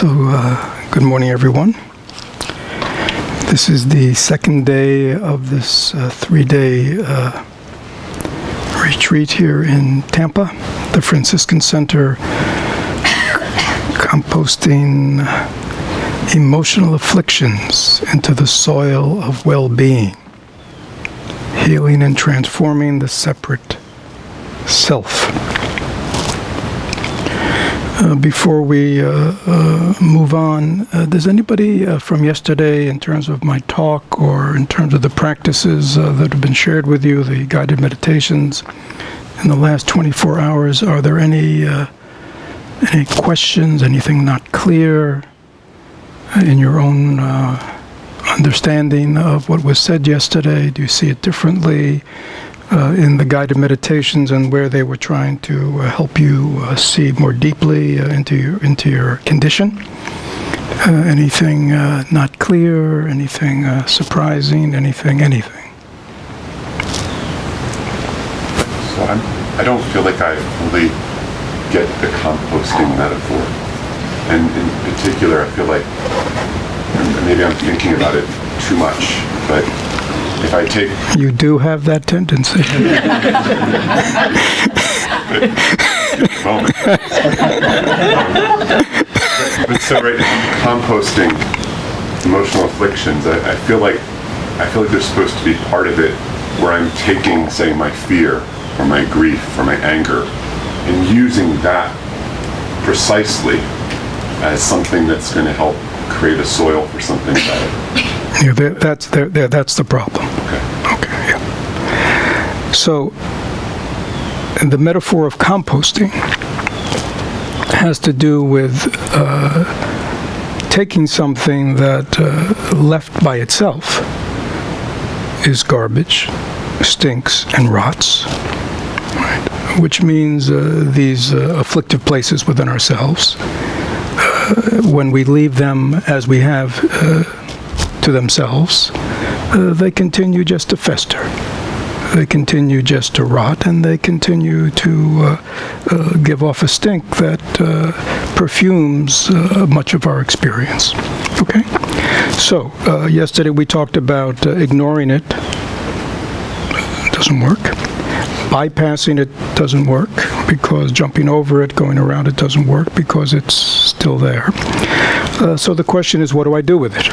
Good morning, everyone. This is the second day of this three-day retreat here in Tampa, the Franciscan Center, composting emotional afflictions into the soil of well-being, healing and transforming the separate self. Before we move on, does anybody from yesterday, in terms of my talk or in terms of the practices that have been shared with you, the guided meditations in the last 24 hours, are there any questions, anything not clear in your own understanding of what was said yesterday? Do you see it differently in the guided meditations and where they were trying to help you see more deeply into your condition? Anything not clear? Anything surprising? Anything? So I don't feel like I fully get the composting metaphor, and in particular, I feel like maybe I'm thinking about it too much, but if I take... You do have that tendency. But so right now, composting emotional afflictions, I feel like there's supposed to be part of it where I'm taking, say, my fear or my grief or my anger and using that precisely as something that's going to help create a soil for something better. Yeah, that's the problem. Okay, yeah. So, the metaphor of composting has to do with taking something that left by itself is garbage, stinks, and rots, right? Which means these afflictive places within ourselves, when we leave them as we have to themselves, they continue just to fester. They continue just to rot, and they continue to give off a stink that perfumes much of our experience. Okay? So, yesterday we talked about ignoring it. It doesn't work. Bypassing it doesn't work, because jumping over it, going around it doesn't work, because it's still there. So the question is, what do I do with it?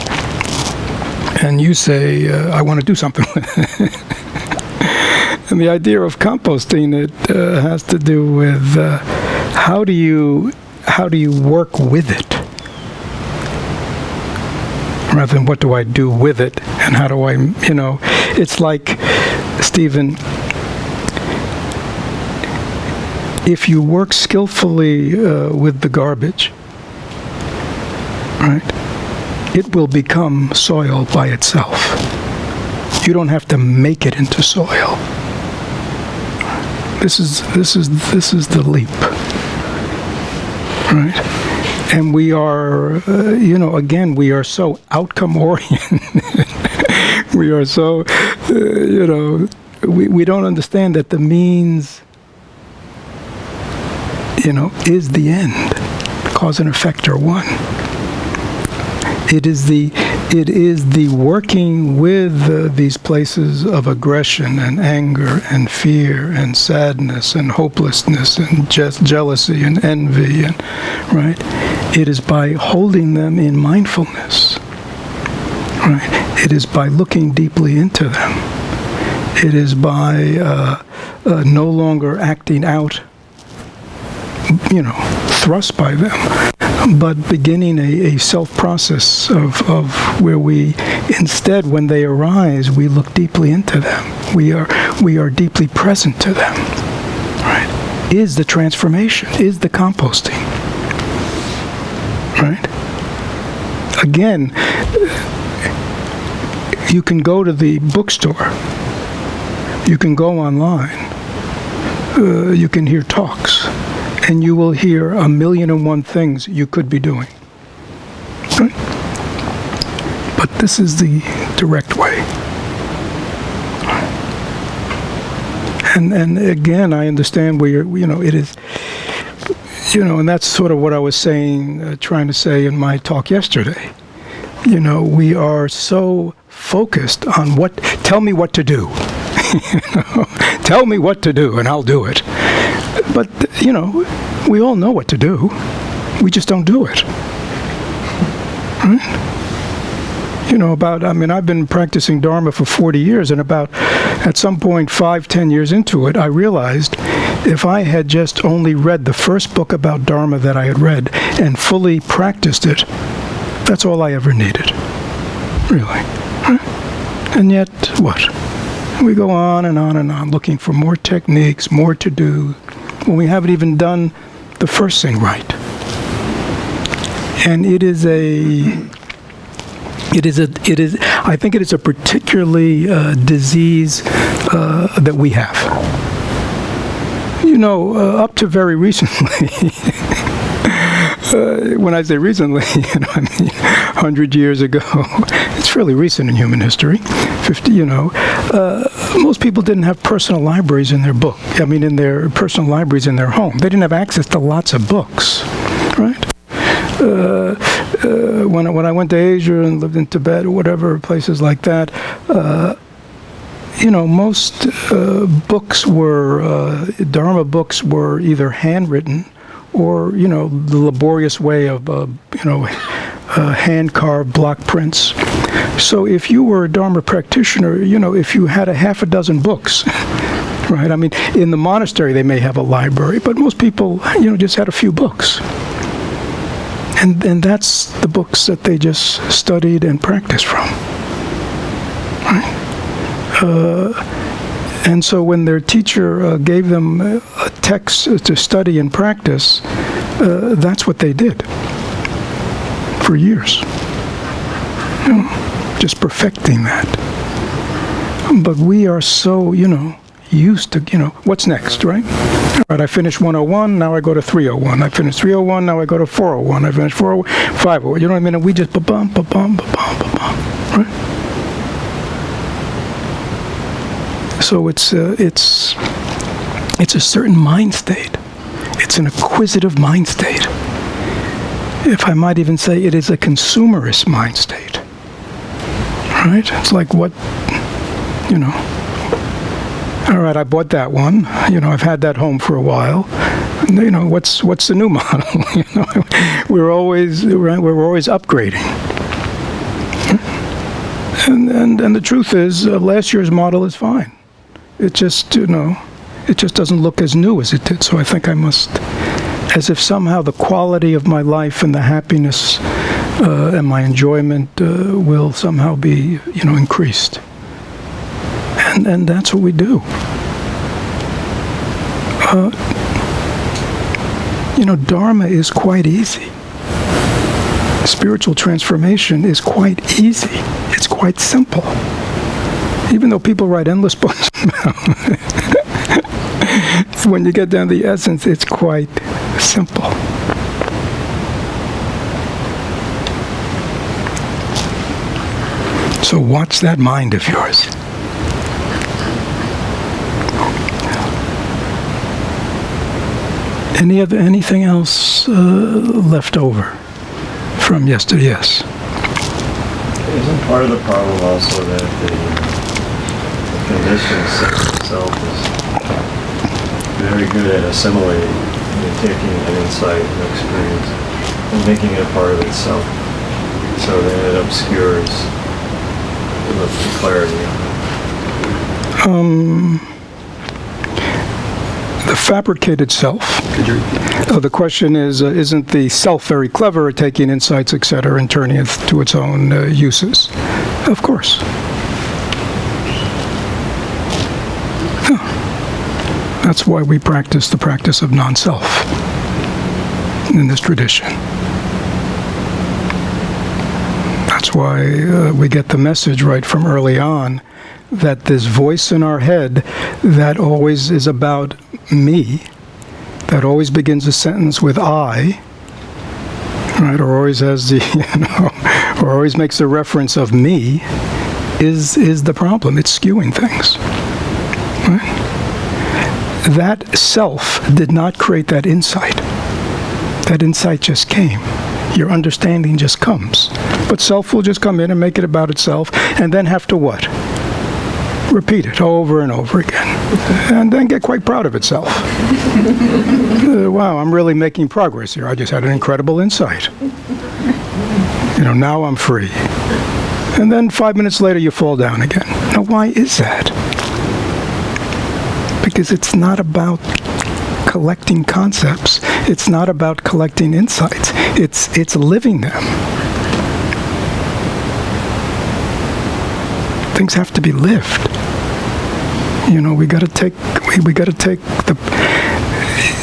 And you say, I want to do something with it. And the idea of composting it has to do with how do you work with it, rather than what do I do with it, and how do I, it's like, Stephen, if you work skillfully with the garbage, right, it will become soil by itself. You don't have to make it into soil. This is the leap, right? And we are, again, we are so outcome oriented. We are so, we don't understand that the means, is the end. Cause and effect are one. It is the working with these places of aggression and anger and fear and sadness and hopelessness and just jealousy and envy, and right. It is by holding them in mindfulness. Right. It is by looking deeply into them. It is by no longer acting out, thrust by them, but beginning a self-process of where we, instead, when they arise, we look deeply into them. We are deeply present to them. Right? Is the transformation, is the composting. Right? Again, you can go to the bookstore. You can go online. You can hear talks. And you will hear 1,000,001 things you could be doing. Right? But this is the direct way. And again, I understand where it is, And that's sort of what I was saying, trying to say in my talk yesterday. We are so focused on tell me what to do. Tell me what to do and I'll do it. But, we all know what to do. We just don't do it. Right? I've been practicing Dharma for 40 years, and at some point, 5-10 years into it, I realized if I had just only read the first book about Dharma that I had read and fully practiced it, that's all I ever needed. Really. And yet, what? We go on and on and on, looking for more techniques, more to do, when we haven't even done the first thing right. And I think it is a particularly disease that we have. Up to very recently, when I say recently, 100 years ago, it's fairly recent in human history, 50, most people didn't have personal libraries in their in their personal libraries in their home. They didn't have access to lots of books, right? When I went to Asia and lived in Tibet or whatever, places like that, most books were, Dharma books were either handwritten or, the laborious way of, hand-carved block prints. So if you were a Dharma practitioner, if you had a half a dozen books, right? In the monastery they may have a library, but most people, just had a few books. And that's the books that they just studied and practiced from. Right? And so when their teacher gave them a text to study and practice, that's what they did for years. Just perfecting that. But we are so, used to, what's next, right? All right, I finished 101, now I go to 301. I finished 301, now I go to 401. I finished 401, 501. You know what I mean? And we just ba-bum, right? So it's a certain mind state. It's an acquisitive mind state. If I might even say it is a consumerist mind state. Right? It's like what, all right, I bought that one. I've had that home for a while. What's the new model? We're always upgrading. And the truth is, last year's model is fine. It just, it just doesn't look as new as it did. So I think I must, as if somehow the quality of my life and the happiness and my enjoyment will somehow be, increased. And that's what we do. Dharma is quite easy. Spiritual transformation is quite easy. It's quite simple. Even though people write endless books about it, when you get down to the essence, it's quite simple. So watch that mind of yours. Anything else left over from yesterday? Yes. Isn't part of the problem also that the conditioned sense itself is very good at assimilating, taking an insight and experience and making it part of itself, so that it obscures the clarity of it? The fabricated self. Could you repeat? The question is, isn't the self very clever at taking insights, etc., and turning it to its own uses? Of course. That's why we practice the practice of non-self in this tradition. That's why we get the message right from early on that this voice in our head that always is about me, that always begins a sentence with I, right, or always has the, or always makes the reference of me, is the problem. It's skewing things. Right? That self did not create that insight. That insight just came. Your understanding just comes. But self will just come in and make it about itself, and then have to what? Repeat it over and over again. And then get quite proud of itself. Wow, I'm really making progress here. I just had an incredible insight. Now I'm free. And then 5 minutes later, you fall down again. Now, why is that? Because it's not about collecting concepts. It's not about collecting insights. It's living them. Things have to be lived. We got to take the.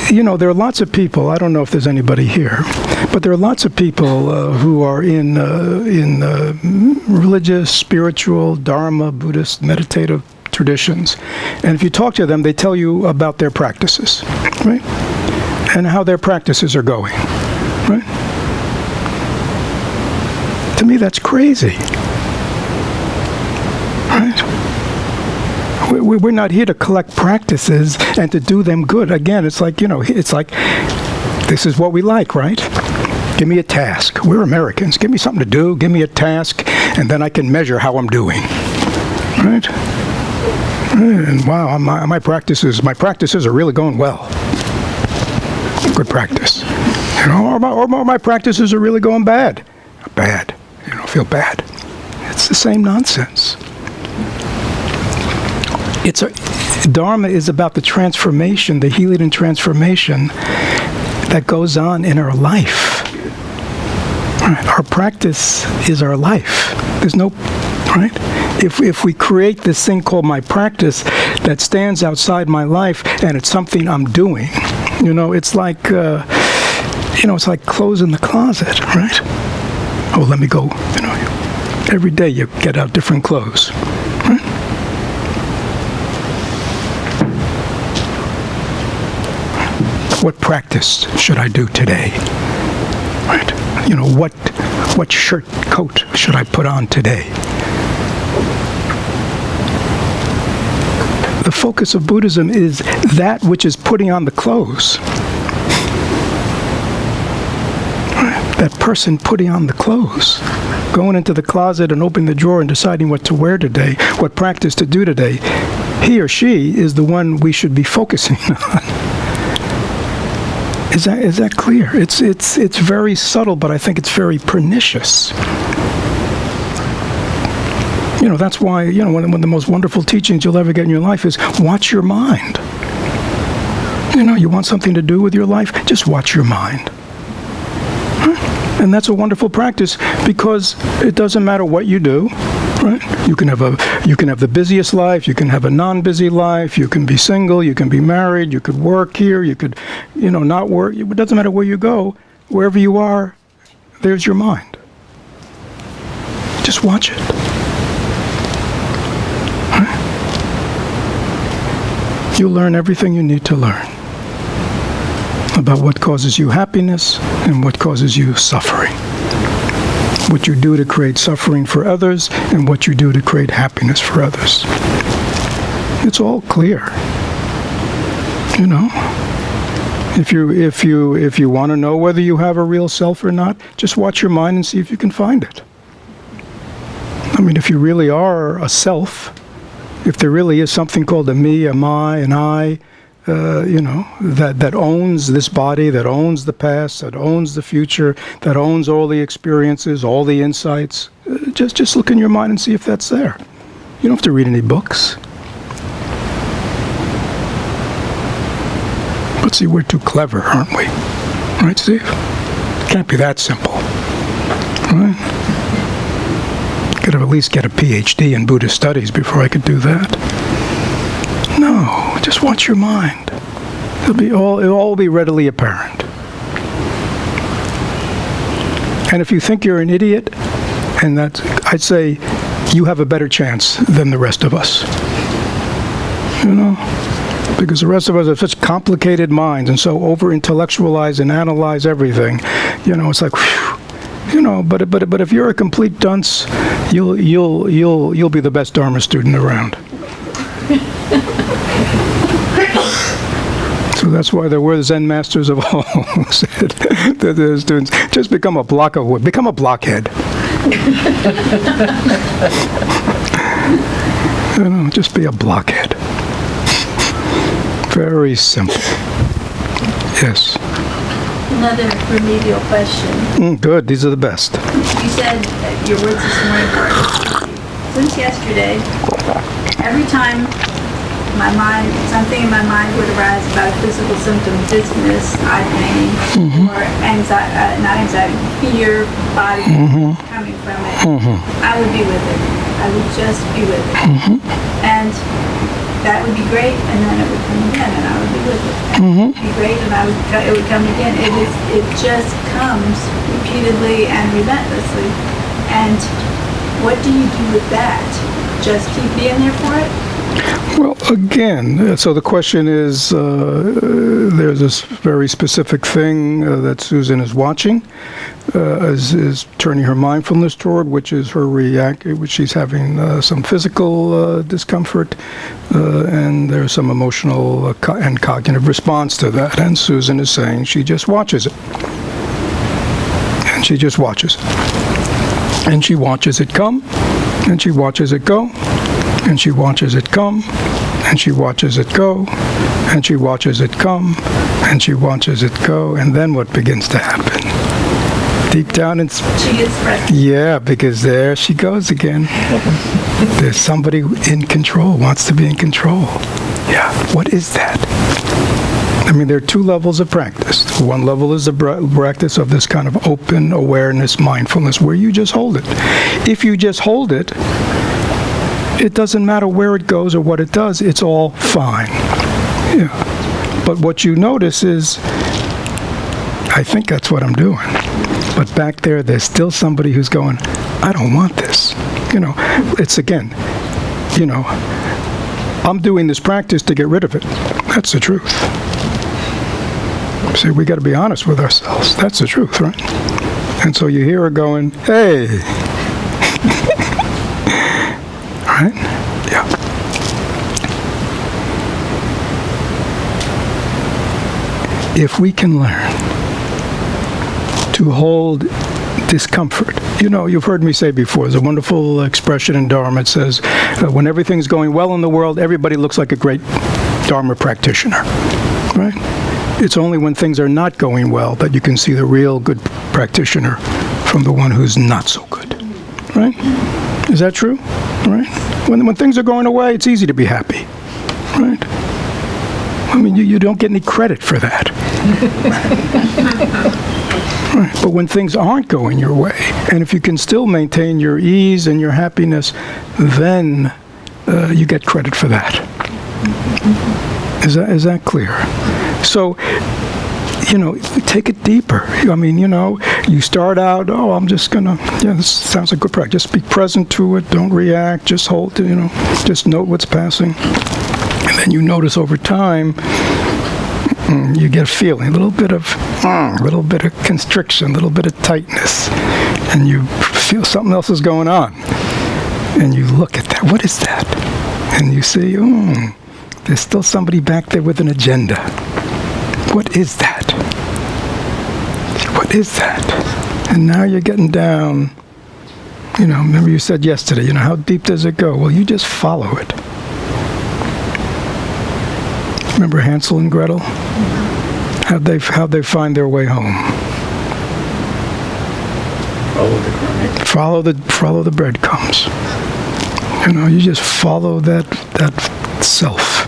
There are lots of people. I don't know if there's anybody here, but there are lots of people who are in religious, spiritual, Dharma, Buddhist, meditative traditions, and if you talk to them, they tell you about their practices, right? And how their practices are going, right? To me, that's crazy, right? We're not here to collect practices and to do them good. Again, it's like, this is what we like, right? Give me a task. We're Americans. Give me something to do. Give me a task, and then I can measure how I'm doing, right? And wow, my practices are really going well. Good practice. Or my practices are really going bad. Bad. Feel bad. It's the same nonsense. Dharma is about the transformation, the healing and transformation that goes on in our life. Our practice is our life. There's no, right? If we create this thing called my practice that stands outside my life and it's something I'm doing, it's like, it's like clothes in the closet, right? Oh, let me go, every day you get out different clothes, right? What practice should I do today? Right? What shirt, coat should I put on today? The focus of Buddhism is that which is putting on the clothes. That person putting on the clothes. Going into the closet and opening the drawer and deciding what to wear today, what practice to do today. He or she is the one we should be focusing on. Is that clear? It's very subtle, but I think it's very pernicious. That's why, one of the most wonderful teachings you'll ever get in your life is watch your mind. You want something to do with your life? Just watch your mind. And that's a wonderful practice because it doesn't matter what you do, right? You can have the busiest life, you can have a non-busy life, you can be single, you can be married, you could work here, you could, not work. It doesn't matter where you go, wherever you are, there's your mind. Just watch it. Right? You'll learn everything you need to learn about what causes you happiness and what causes you suffering. What you do to create suffering for others and what you do to create happiness for others. It's all clear. If you want to know whether you have a real self or not, just watch your mind and see if you can find it. If you really are a self, if there really is something called a me, a my, an I, that owns this body, that owns the past, that owns the future, that owns all the experiences, all the insights. Just look in your mind and see if that's there. You don't have to read any books. But see, we're too clever, aren't we? Right, Steve? It can't be that simple. Right? Could have at least get a PhD in Buddhist studies before I could do that. No, just watch your mind. It'll all be readily apparent. And if you think you're an idiot, and I'd say you have a better chance than the rest of us. Because the rest of us have such complicated minds and so over-intellectualize and analyze everything. It's like, whew, but if you're a complete dunce, you'll be the best Dharma student around. So So that's why there were Zen masters of all who said that their students just become a block of wood, become a blockhead. Just be a blockhead. Very simple. Yes. Another remedial question. Good. These are the best. You said your words this morning were, since yesterday, every time something in my mind would arise about a physical symptom, dizziness, eye pain, or fear, body coming from it, I would be with it. I would just be with it. And that would be great, and then it would come again, and I would be with it. And it would be great, and it would come again. It just comes repeatedly and relentlessly. And what do you do with that? Just keep being there for it? Well, again, so the question is, there's this very specific thing that Susan is watching, is turning her mindfulness toward, which is her which she's having some physical discomfort, and there's some emotional and cognitive response to that. And Susan is saying she just watches it. And she just watches it. And she watches it come, and she watches it go. And she watches it come, and she watches it go, and she watches it come, and she watches it go, and then what begins to happen? Deep down she gets frustrated. Yeah, because there she goes again. There's somebody in control, wants to be in control. Yeah, what is that? I mean, there are two levels of practice. One level is the practice of this kind of open awareness, mindfulness, where you just hold it. If you just hold it, it doesn't matter where it goes or what it does, it's all fine. Yeah. But what you notice is, I think that's what I'm doing. But back there's still somebody who's going, I don't want this. It's again, I'm doing this practice to get rid of it. That's the truth. See, we got to be honest with ourselves. That's the truth, right? And so you hear her going, hey. Right? Yeah. If we can learn to hold discomfort, you've heard me say before, there's a wonderful expression in Dharma. It says, when everything's going well in the world, everybody looks like a great Dharma practitioner. Right? It's only when things are not going well that you can see the real good practitioner from the one who's not so good. Right? Is that true? Right? When things are going away, it's easy to be happy. Right? I mean, you don't get any credit for that. Right. But when things aren't going your way, and if you can still maintain your ease and your happiness, then you get credit for that. Is that clear? So, take it deeper. I mean, you start out, I'm just gonna, this sounds like good practice. Just be present to it. Don't react. Just hold, just note what's passing. And then you notice over time, you get a feeling, a little bit of constriction, a little bit of tightness. And you feel something else is going on. And you look at that. What is that? And you see, there's still somebody back there with an agenda. What is that? What is that? And now you're getting down, remember you said yesterday, how deep does it go? Well, you just follow it. Remember Hansel and Gretel? How'd they find their way home? Follow the breadcrumbs. You just follow that self.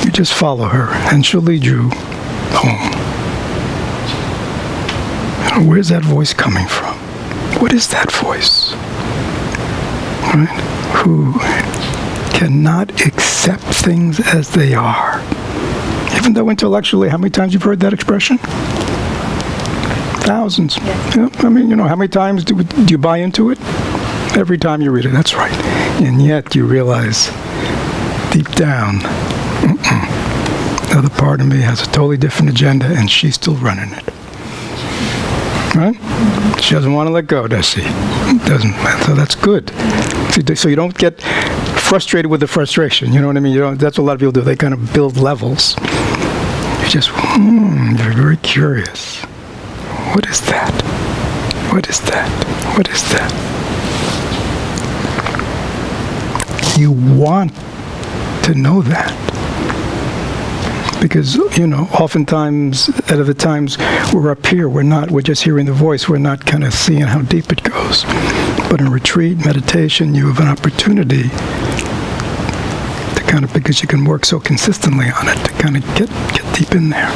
You just follow her, and she'll lead you home. Where's that voice coming from? What is that voice? Right? Who cannot accept things as they are. Even though intellectually, how many times you've heard that expression? Thousands. Yes. Yeah, I mean, how many times do you buy into it? Every time you read it, that's right. And yet you realize, deep down, the other part of me has a totally different agenda, and she's still running it. Right? She doesn't want to let go, does she? Doesn't. So that's good. So you don't get frustrated with the frustration. You know what I mean? That's what a lot of people do. They kind of build levels. you're very curious. What is that? What is that? What is that? You want to know that. Because, oftentimes, at other times, we're up here, we're just hearing the voice, we're not kind of seeing how deep it goes. But in retreat, meditation, you have an opportunity to kind of, because you can work so consistently on it, to kind of get deep in there.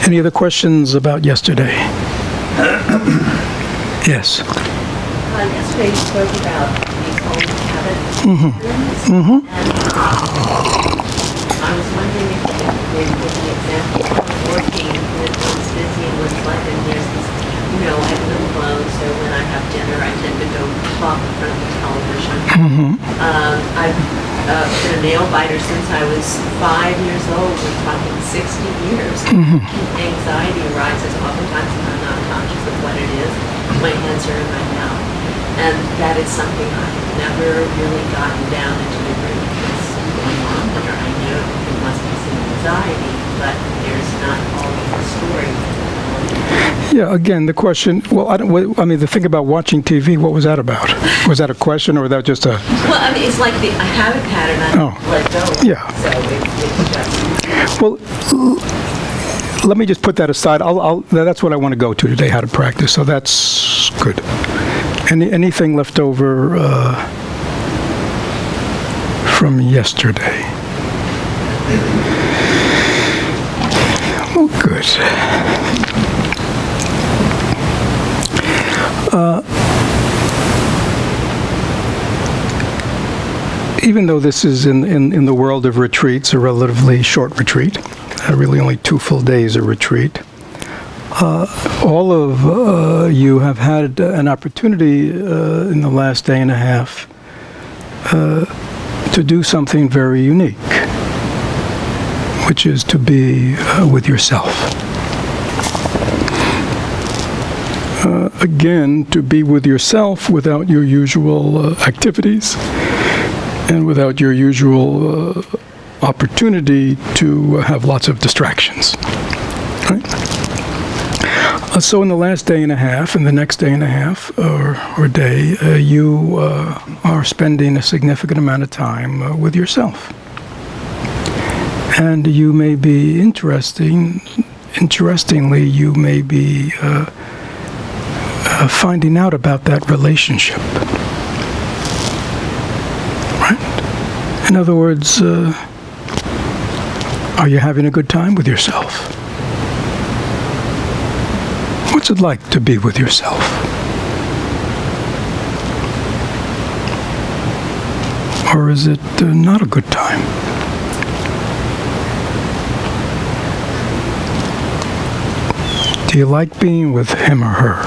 Any other questions about yesterday? Yes. Yesterday you spoke about these old habits. Mm-hmm. And I was wondering if you could maybe give an example of working with what's busy and what's life. And there's this, I live alone, so when I have dinner, I tend to go pop in front of the television. I've been a nail biter since I was 5 years old. We're talking 60 years. Anxiety arises oftentimes when I'm not conscious of what it is. My hands are in my mouth. And that is something I've never really gotten down into the root of what's going on there. I know there must be some anxiety, but there's not always a story. Yeah, again, the question, the thing about watching TV, what was that about? Was that a question, or was that just a... Well, it's like a habit pattern I don't let go of. Yeah. So it's just... Well, let me just put that aside. That's what I want to go to today, how to practice, so that's good. Anything left over from yesterday? Oh, good. Even though this is in the world of retreats, a relatively short retreat, really only 2 full days of retreat, all of you have had an opportunity in the last day and a half to do something very unique, which is to be with yourself. Again, to be with yourself without your usual activities and without your usual opportunity to have lots of distractions. Right? So in the last day and a half, and the next day and a half or day, you are spending a significant amount of time with yourself. And you may be interestingly, you may be finding out about that relationship. Right? In other words, are you having a good time with yourself? What's it like to be with yourself? Or is it not a good time? Do you like being with him or her?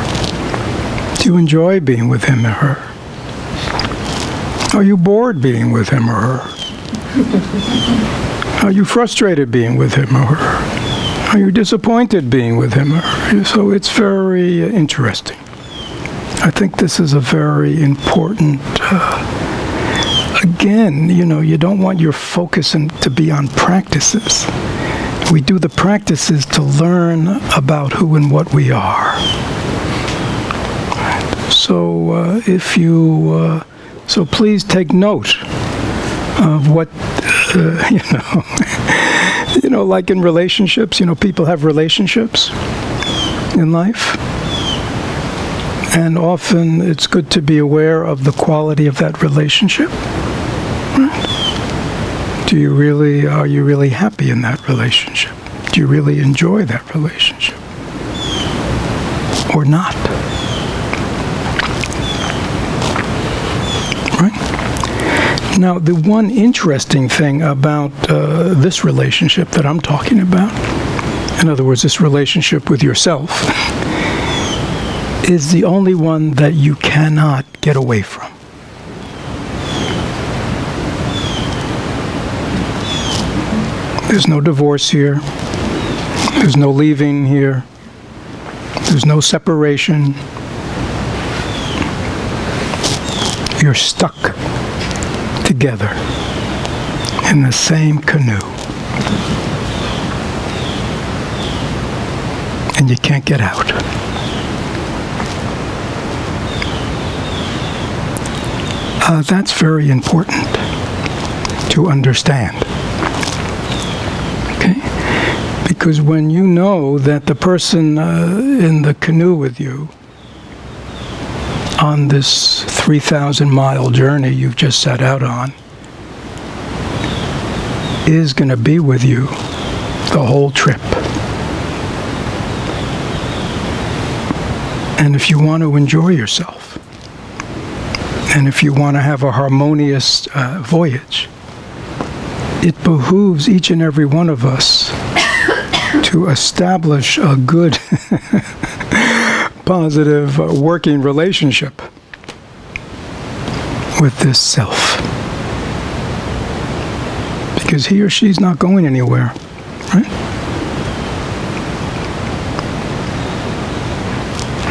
Do you enjoy being with him or her? Are you bored being with him or her? Are you frustrated being with him or her? Are you disappointed being with him or her? So it's very interesting. I think this is a very important, again, you don't want your focus to be on practices. We do the practices to learn about who and what we are. So so please take note of what, like in relationships, people have relationships in life. And often it's good to be aware of the quality of that relationship. Right? Are you really happy in that relationship? Do you really enjoy that relationship? Or not? Right? Now, the one interesting thing about this relationship that I'm talking about, in other words, this relationship with yourself, is the only one that you cannot get away from. There's no divorce here. There's no leaving here. There's no separation. You're stuck together in the same canoe. And you can't get out. That's very important to understand. Okay? Because when you know that the person in the canoe with you on this 3,000-mile journey you've just set out on is going to be with you the whole trip. And if you want to enjoy yourself, and if you want to have a harmonious voyage, it behooves each and every one of us to establish a good, positive, working relationship with this self. Because he or she's not going anywhere, right?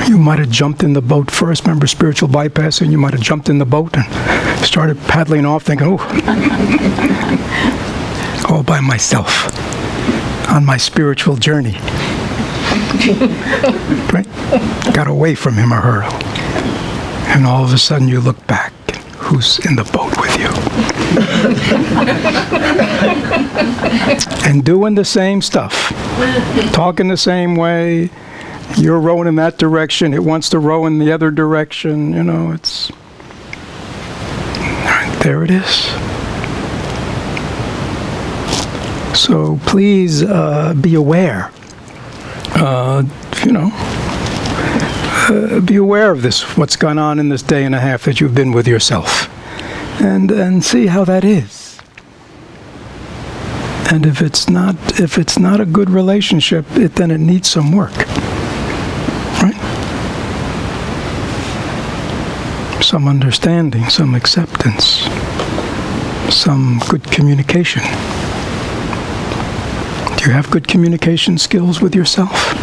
You might have jumped in the boat first. Remember spiritual bypassing? You might have jumped in the boat and started paddling off thinking, oh, all by myself on my spiritual journey. Right? Got away from him or her. And all of a sudden you look back. Who's in the boat with you? And doing the same stuff. Talking the same way. You're rowing in that direction. It wants to row in the other direction. You know, it's... There it is. So please be aware. Be aware of this, what's gone on in this day and a half that you've been with yourself. And see how that is. And if it's not a good relationship, then it needs some work. Right? Some understanding, some acceptance, some good communication. Do you have good communication skills with yourself?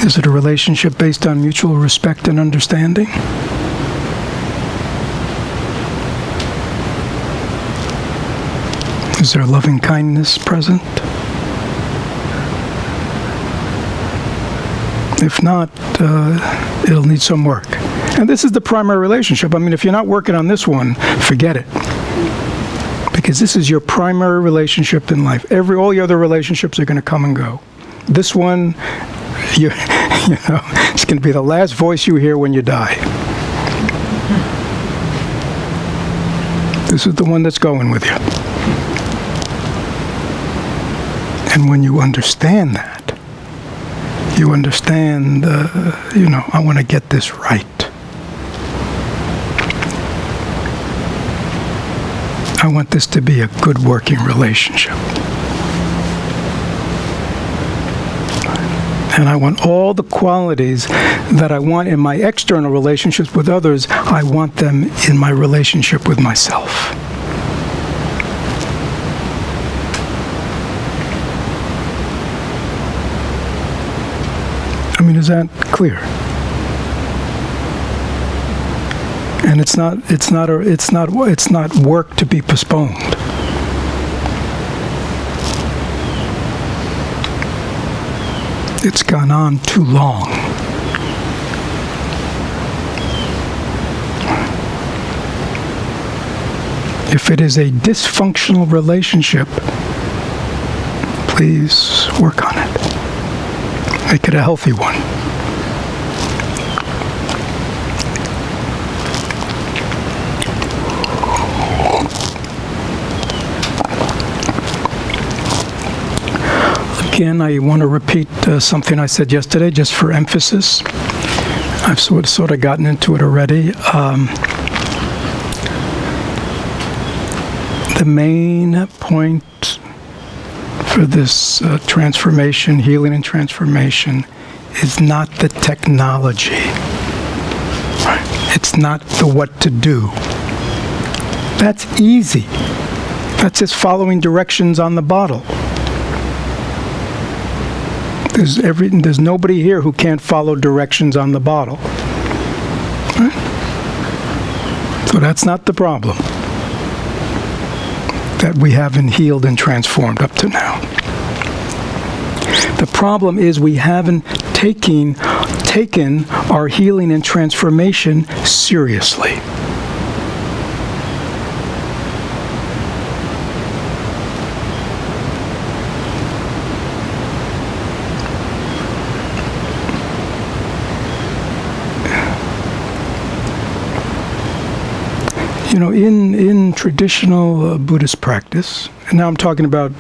Is it a relationship based on mutual respect and understanding? Is there loving kindness present? If not, it'll need some work. And this is the primary relationship. I mean, if you're not working on this one, forget it. Because this is your primary relationship in life. All the other relationships are going to come and go. This one, it's going to be the last voice you hear when you die. This is the one that's going with you. And when you understand that, you understand, I want to get this right. I want this to be a good working relationship. And I want all the qualities that I want in my external relationships with others, I want them in my relationship with myself. I mean, is that clear? And it's not work to be postponed. It's gone on too long. If it is a dysfunctional relationship, please work on it. Make it a healthy one. Again, I want to repeat something I said yesterday, just for emphasis. I've sort of gotten into it already. The main point for this transformation, healing and transformation, is not the technology. Right? It's not the what to do. That's easy. That's just following directions on the bottle. There's nobody here who can't follow directions on the bottle. Right? So that's not the problem that we haven't healed and transformed up to now. The problem is we haven't taken our healing and transformation seriously. You know, in traditional Buddhist practice, and now I'm talking about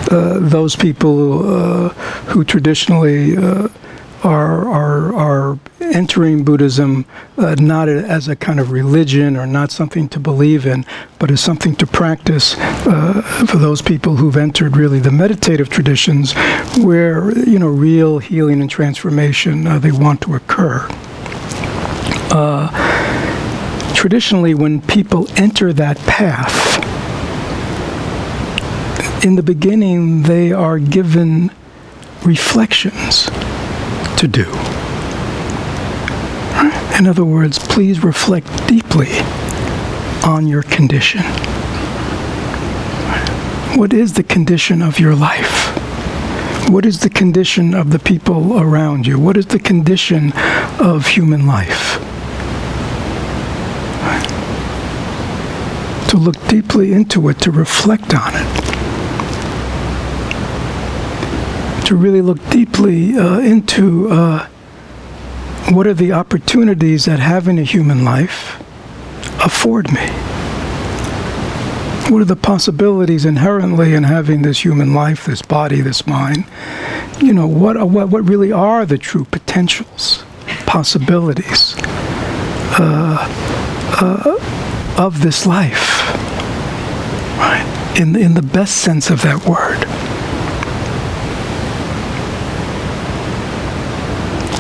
those people who traditionally are entering Buddhism not as a kind of religion or not something to believe in, but as something to practice. For those people who've entered really the meditative traditions, where real healing and transformation they want to occur. Traditionally, when people enter that path, in the beginning, they are given reflections to do. In other words, please reflect deeply on your condition. What is the condition of your life? What is the condition of the people around you? What is the condition of human life? To look deeply into it, to reflect on it. To really look deeply into what are the opportunities that having a human life afford me? What are the possibilities inherently in having this human life, this body, this mind? What really are the true potentials, possibilities of this life, right? In the best sense of that word.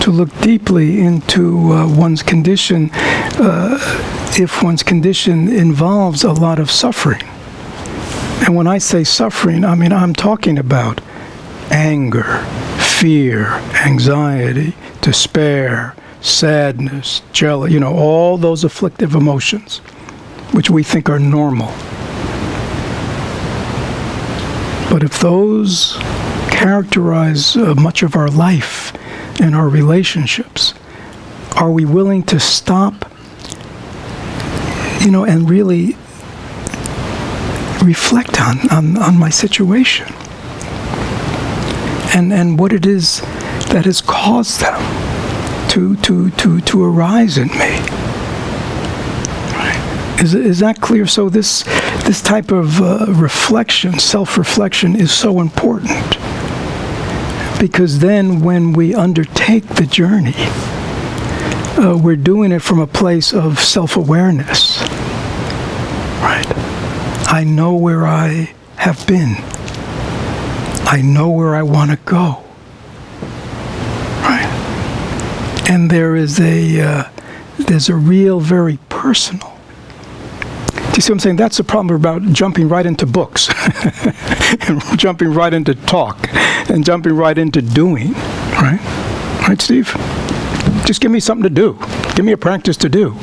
To look deeply into one's condition, if one's condition involves a lot of suffering. And when I say suffering, I mean I'm talking about anger, fear, anxiety, despair, sadness, jealousy, all those afflictive emotions, which we think are normal. But if those characterize much of our life and our relationships, are we willing to stop, and really reflect on my situation and what it is that has caused them to arise in me? Is that clear? So this type of reflection, self-reflection, is so important, because then when we undertake the journey, we're doing it from a place of self-awareness. Right? I know where I have been. I know where I want to go. Right? And there's a real, very personal. Do you see what I'm saying? That's the problem about jumping right into books, and jumping right into talk, and jumping right into doing, right? Right, Steve? Just give me something to do. Give me a practice to do.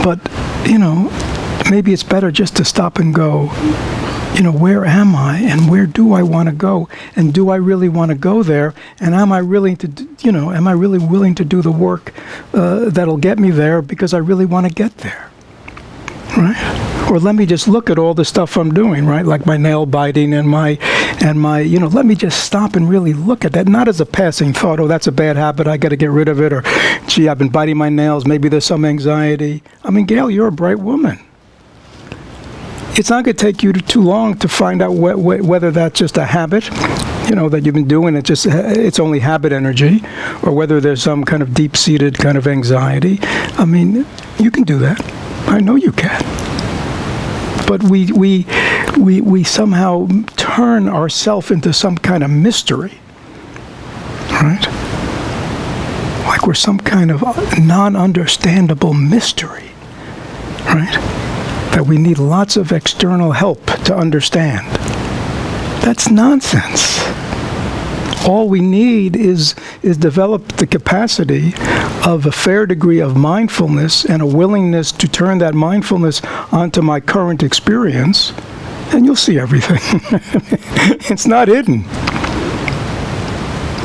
But, maybe it's better just to stop and go, where am I, and where do I want to go, and do I really want to go there, and am I really willing to do the work that'll get me there because I really want to get there? Right? Or let me just look at all the stuff I'm doing, right? Like my nail biting and my, let me just stop and really look at that, not as a passing thought, oh, that's a bad habit, I got to get rid of it, or, gee, I've been biting my nails, maybe there's some anxiety. I mean, Gail, you're a bright woman. It's not going to take you too long to find out whether that's just a habit, that you've been doing, it's only habit energy, or whether there's some kind of deep-seated kind of anxiety. I mean, you can do that. I know you can. But we somehow turn ourselves into some kind of mystery, right? Like we're some kind of non-understandable mystery, right? That we need lots of external help to understand. That's nonsense. All we need is develop the capacity of a fair degree of mindfulness and a willingness to turn that mindfulness onto my current experience, and you'll see everything. It's not hidden.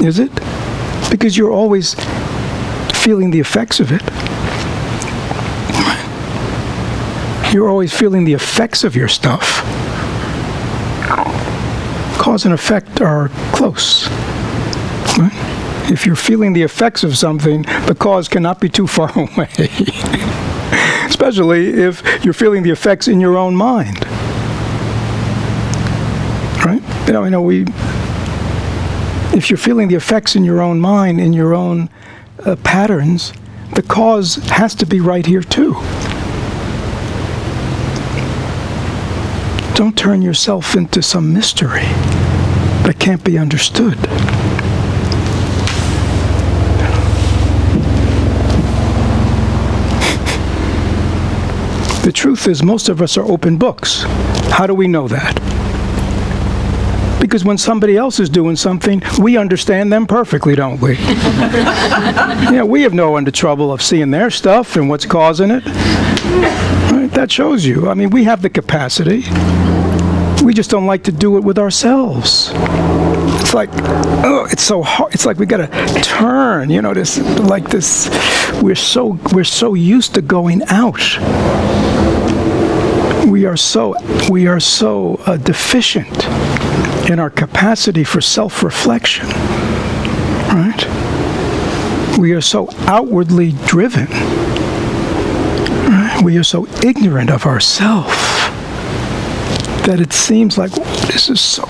Is it? Because you're always feeling the effects of it. You're always feeling the effects of your stuff. Cause and effect are close. Right? If you're feeling the effects of something, the cause cannot be too far away. Especially if you're feeling the effects in your own mind. Right? If you're feeling the effects in your own mind, in your own patterns, the cause has to be right here too. Don't turn yourself into some mystery that can't be understood. The truth is, most of us are open books. How do we know that? Because when somebody else is doing something, we understand them perfectly, don't we? Yeah, we have no end of trouble of seeing their stuff and what's causing it. Right? That shows you. I mean, we have the capacity. We just don't like to do it with ourselves. It's like, oh, it's so hard. It's like we gotta turn, this, like this. We're so used to going out. We are so deficient in our capacity for self-reflection, right? We are so outwardly driven, right? We are so ignorant of ourselves that it seems like this is so,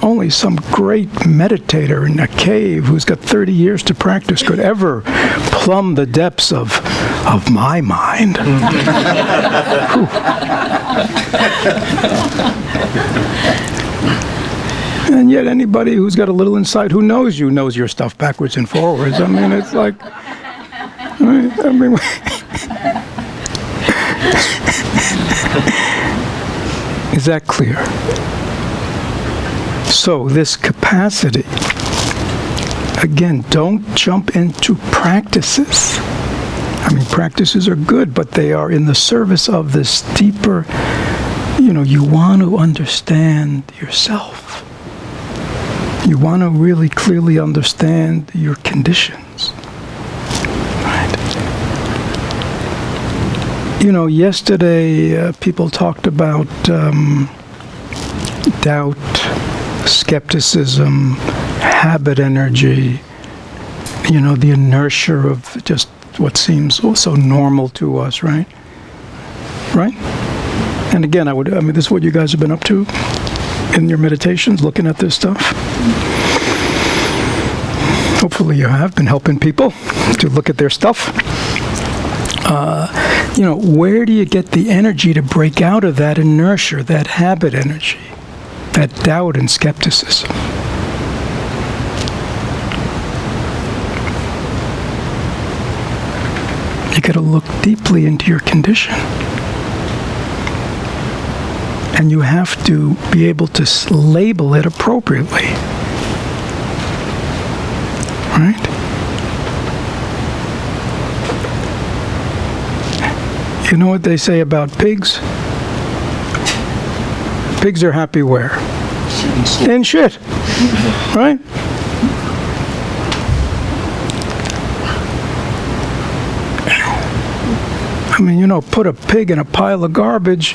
only some great meditator in a cave who's got 30 years to practice could ever plumb the depths of my mind. And yet anybody who's got a little insight, who knows you, knows your stuff backwards and forwards. I mean, it's like, is that clear? So this capacity, again, don't jump into practices. I mean, practices are good, but they are in the service of this deeper, you want to understand yourself. You want to really clearly understand your conditions. Right? Yesterday people talked about doubt, skepticism, habit energy, the inertia of just what seems so normal to us, right? Right? And again, this is what you guys have been up to in your meditations, looking at this stuff. Hopefully you have been helping people to look at their stuff. Where do you get the energy to break out of that inertia, that habit energy, that doubt and skepticism? You got to look deeply into your condition. And you have to be able to label it appropriately. Right? You know what they say about pigs? Pigs are happy where? In shit. Right? I mean, put a pig in a pile of garbage,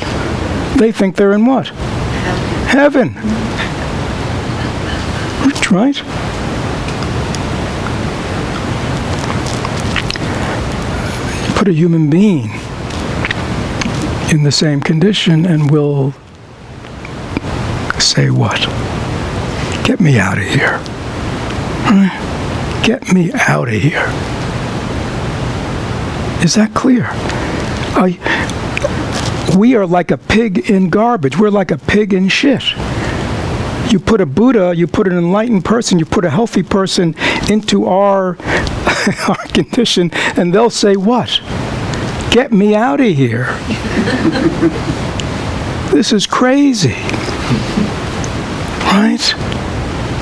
they think they're in what? Heaven. Right? You put a human being in the same condition and we'll say what? Get me out of here. Right? Get me out of here. Is that clear? We are like a pig in garbage. We're like a pig in shit. You put a Buddha, you put an enlightened person, you put a healthy person into our condition, and they'll say what? Get me out of here. This is crazy. Right?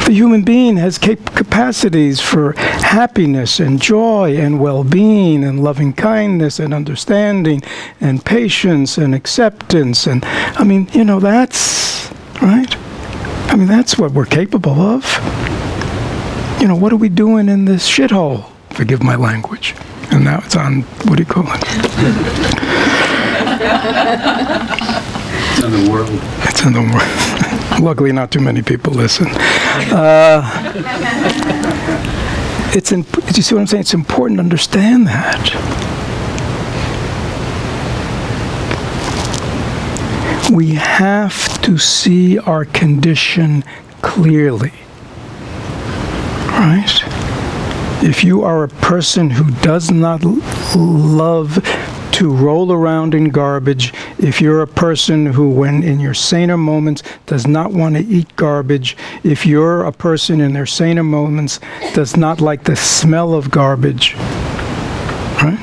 The human being has capacities for happiness and joy and well-being and loving kindness and understanding and patience and acceptance. And I mean, that's right. I mean, that's what we're capable of. What are we doing in this shithole? Forgive my language. And now it's on, what do you call it? It's in the world. It's in the world. Luckily, not too many people listen. You see what I'm saying? It's important to understand that. We have to see our condition clearly. Right? If you are a person who does not love to roll around in garbage, if you're a person who, when in your saner moments, does not want to eat garbage, if you're a person in their saner moments does not like the smell of garbage, right?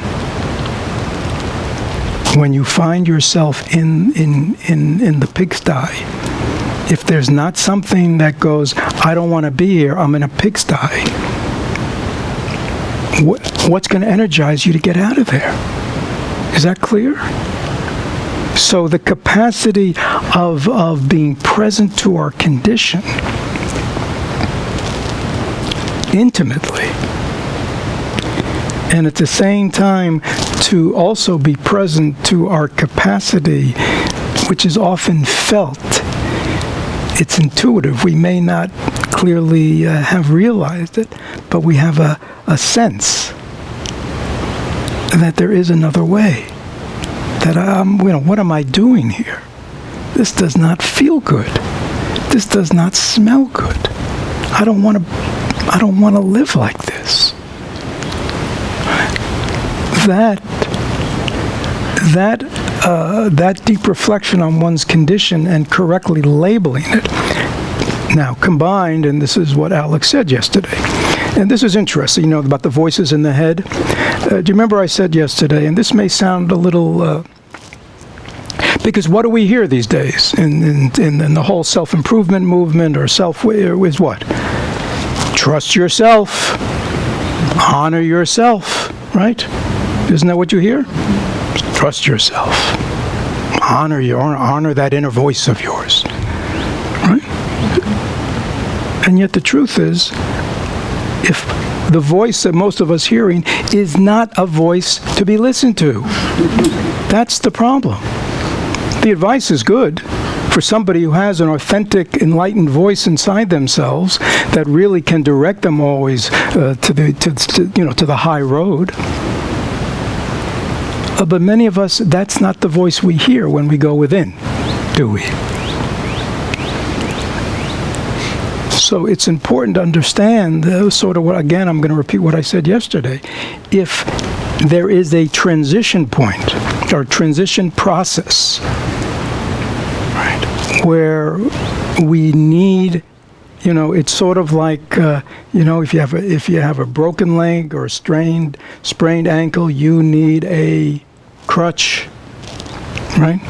When you find yourself in the pigsty, if there's not something that goes, I don't want to be here, I'm in a pigsty, what's going to energize you to get out of there? Is that clear? So the capacity of being present to our condition intimately, and at the same time to also be present to our capacity, which is often felt. It's intuitive. We may not clearly have realized it, but we have a sense that there is another way. That what am I doing here? This does not feel good. This does not smell good. I don't want to live like this. That deep reflection on one's condition and correctly labeling it. Now, combined, and this is what Alex said yesterday, and this is interesting, about the voices in the head. Do you remember I said yesterday, and this may sound a little, because what do we hear these days in the whole self-improvement movement or is what? Trust yourself. Honor yourself, right? Isn't that what you hear? Trust yourself. Honor that inner voice of yours, right? And yet the truth is, if the voice that most of us hearing is not a voice to be listened to, that's the problem. The advice is good for somebody who has an authentic, enlightened voice inside themselves that really can direct them always to the high road. But many of us, that's not the voice we hear when we go within, do we? So it's important to understand sort of what, again, I'm going to repeat what I said yesterday. If there is a transition point or transition process, right, where we need, it's sort of like, if you have a broken leg or a sprained ankle, you need a crutch, right?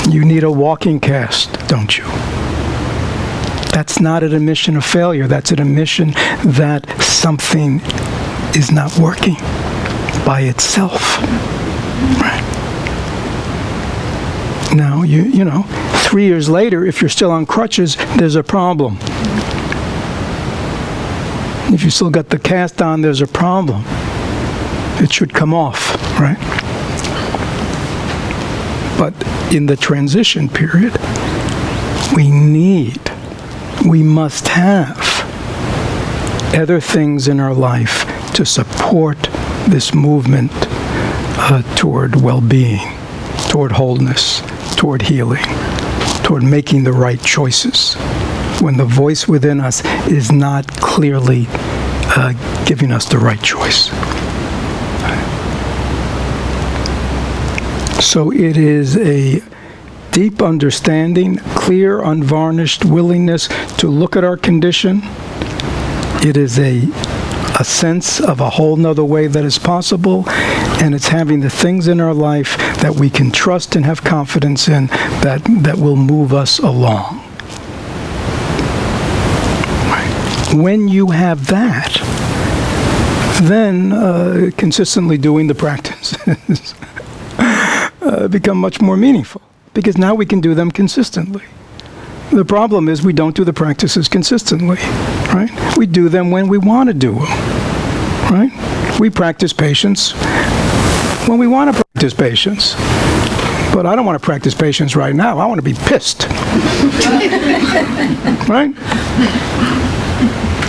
You need a walking cast, don't you? That's not an admission of failure. That's an admission that something is not working by itself. Right? Now, 3 years later, if you're still on crutches, there's a problem. If you still got the cast on, there's a problem. It should come off, right? But in the transition period, we must have other things in our life to support this movement toward well-being, toward wholeness, toward healing, toward making the right choices. When the voice within us is not clearly giving us the right choice. So it is a deep understanding, clear, unvarnished willingness to look at our condition. It is a sense of a whole nother way that is possible, and it's having the things in our life that we can trust and have confidence in that will move us along. When you have that, then consistently doing the practices become much more meaningful, because now we can do them consistently. The problem is we don't do the practices consistently, right? We do them when we want to do them, right? We practice patience when we want to practice patience. But I don't want to practice patience right now. I want to be pissed. Right?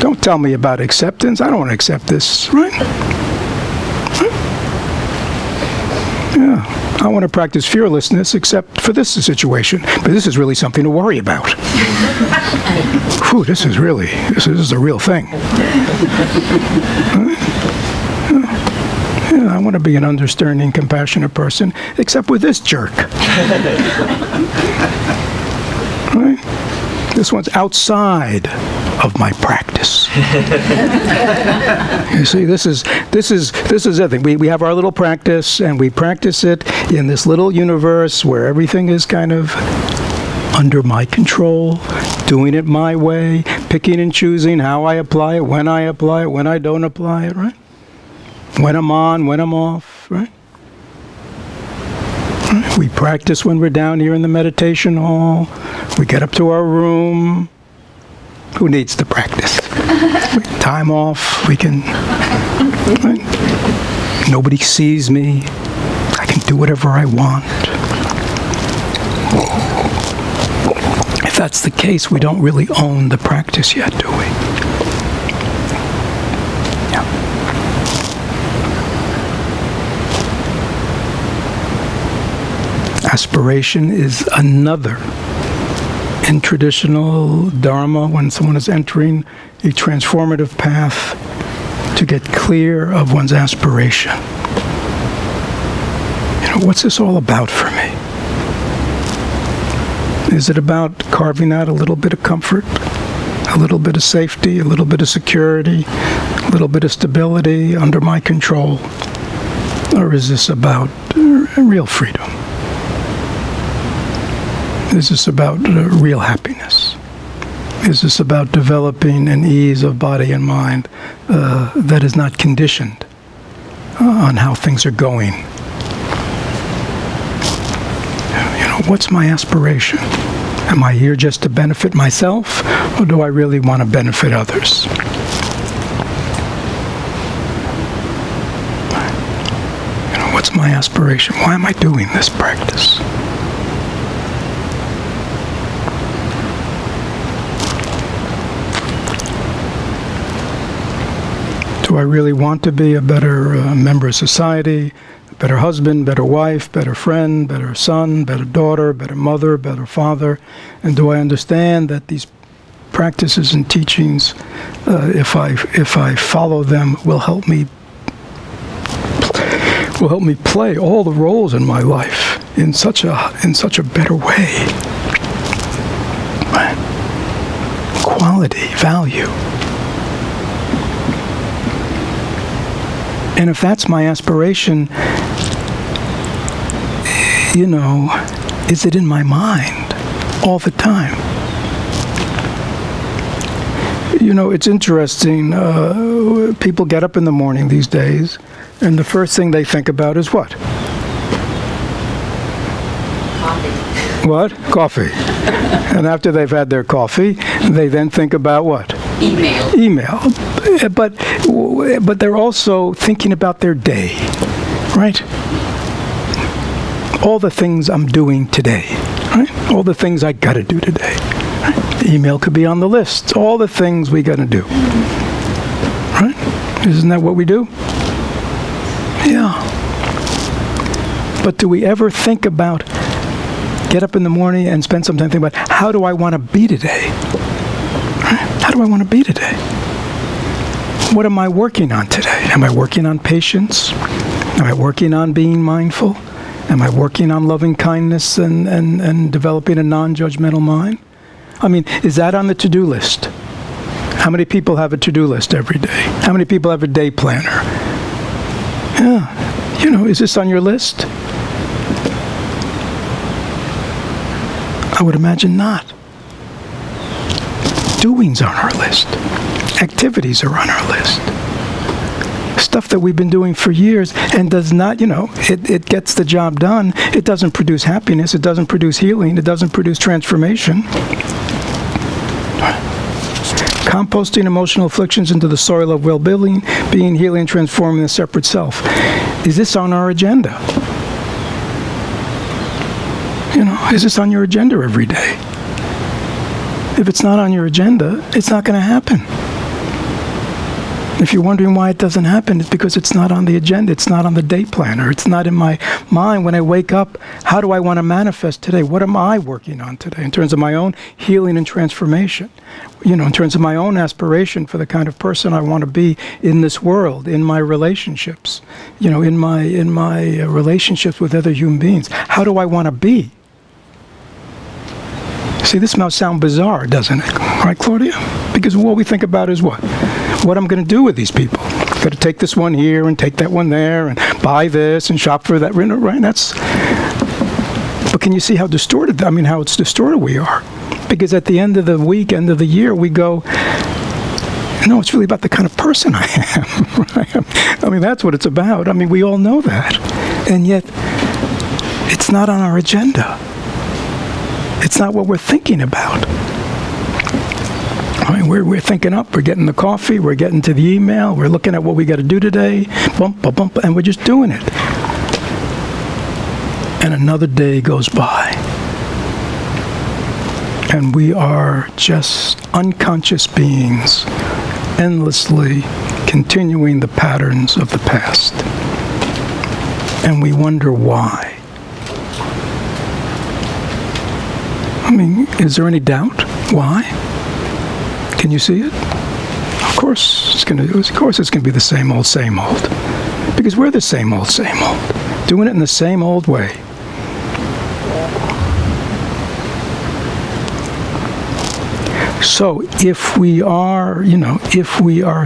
Don't tell me about acceptance. I don't want to accept this, right? Yeah. I want to practice fearlessness except for this situation. But this is really something to worry about. Whew, this is a real thing. Yeah, I want to be an understanding, compassionate person, except with this jerk. Right? This one's outside of my practice. You see, this is it. We have our little practice, and we practice it in this little universe where everything is kind of under my control, doing it my way, picking and choosing how I apply it, when I don't apply it, right? When I'm on, when I'm off, right? We practice when we're down here in the meditation hall. We get up to our room. Who needs to practice? Time off, we can, right? Nobody sees me. I can do whatever I want. If that's the case, we don't really own the practice yet, do we? Yeah. Aspiration is another. In traditional Dharma, when someone is entering a transformative path, to get clear of one's aspiration. What's this all about for me? Is it about carving out a little bit of comfort, a little bit of safety, a little bit of security, a little bit of stability under my control? Or is this about real freedom? Is this about real happiness? Is this about developing an ease of body and mind that is not conditioned on how things are going? What's my aspiration? Am I here just to benefit myself, or do I really want to benefit others? What's my aspiration? Why am I doing this practice? Do I really want to be a better member of society, a better husband, better wife, better friend, better son, better daughter, better mother, better father? And do I understand that these practices and teachings, if I follow them, will help me play all the roles in my life in such a better way? Quality, value. And if that's my aspiration, is it in my mind all the time? It's interesting. People get up in the morning these days, and the first thing they think about is what? Coffee. What? Coffee. And after they've had their coffee, they then think about what? Email. But they're also thinking about their day, right? All the things I'm doing today, right? All the things I gotta do today. Right? Email could be on the list. All the things we gotta do, right? Isn't that what we do? Yeah. But do we ever think about, get up in the morning and spend some time thinking about, how do I want to be today? How do I want to be today? What am I working on today? Am I working on patience? Am I working on being mindful? Am I working on loving kindness and developing a non-judgmental mind? I mean, is that on the to-do list? How many people have a to-do list every day? How many people have a day planner? Yeah, is this on your list? I would imagine not. Doing's on our list. activities are on our list. Stuff that we've been doing for years and does not, it gets the job done. It doesn't produce happiness. It doesn't produce healing. It doesn't produce transformation. Composting emotional afflictions into the soil of well-being, being, healing, and transforming the separate self. Is this on our agenda? Is this on your agenda every day? If it's not on your agenda, it's not going to happen. If you're wondering why it doesn't happen, it's because it's not on the agenda. It's not on the day planner. It's not in my mind when I wake up. How do I want to manifest today? What am I working on today in terms of my own healing and transformation? In terms of my own aspiration for the kind of person I want to be in this world, in my relationships, in my relationships with other human beings. How do I want to be? See, this might sound bizarre, doesn't it? Right, Claudia? Because what we think about is what? What I'm going to do with these people. Got to take this one here and take that one there and buy this and shop for that, right? But can you see how distorted, how it's distorted we are? Because at the end of the week, end of the year, we go, no, it's really about the kind of person I am. Right? That's what it's about. We all know that. And yet, it's not on our agenda. It's not what we're thinking about. We're thinking up, we're getting the coffee, we're getting to the email, we're looking at what we got to do today, bump, and we're just doing it. And another day goes by. And we are just unconscious beings, endlessly continuing the patterns of the past. And we wonder why. Is there any doubt? Why? Can you see it? Of course it's going to be the same old, because we're the same old, doing it in the same old way. So if we are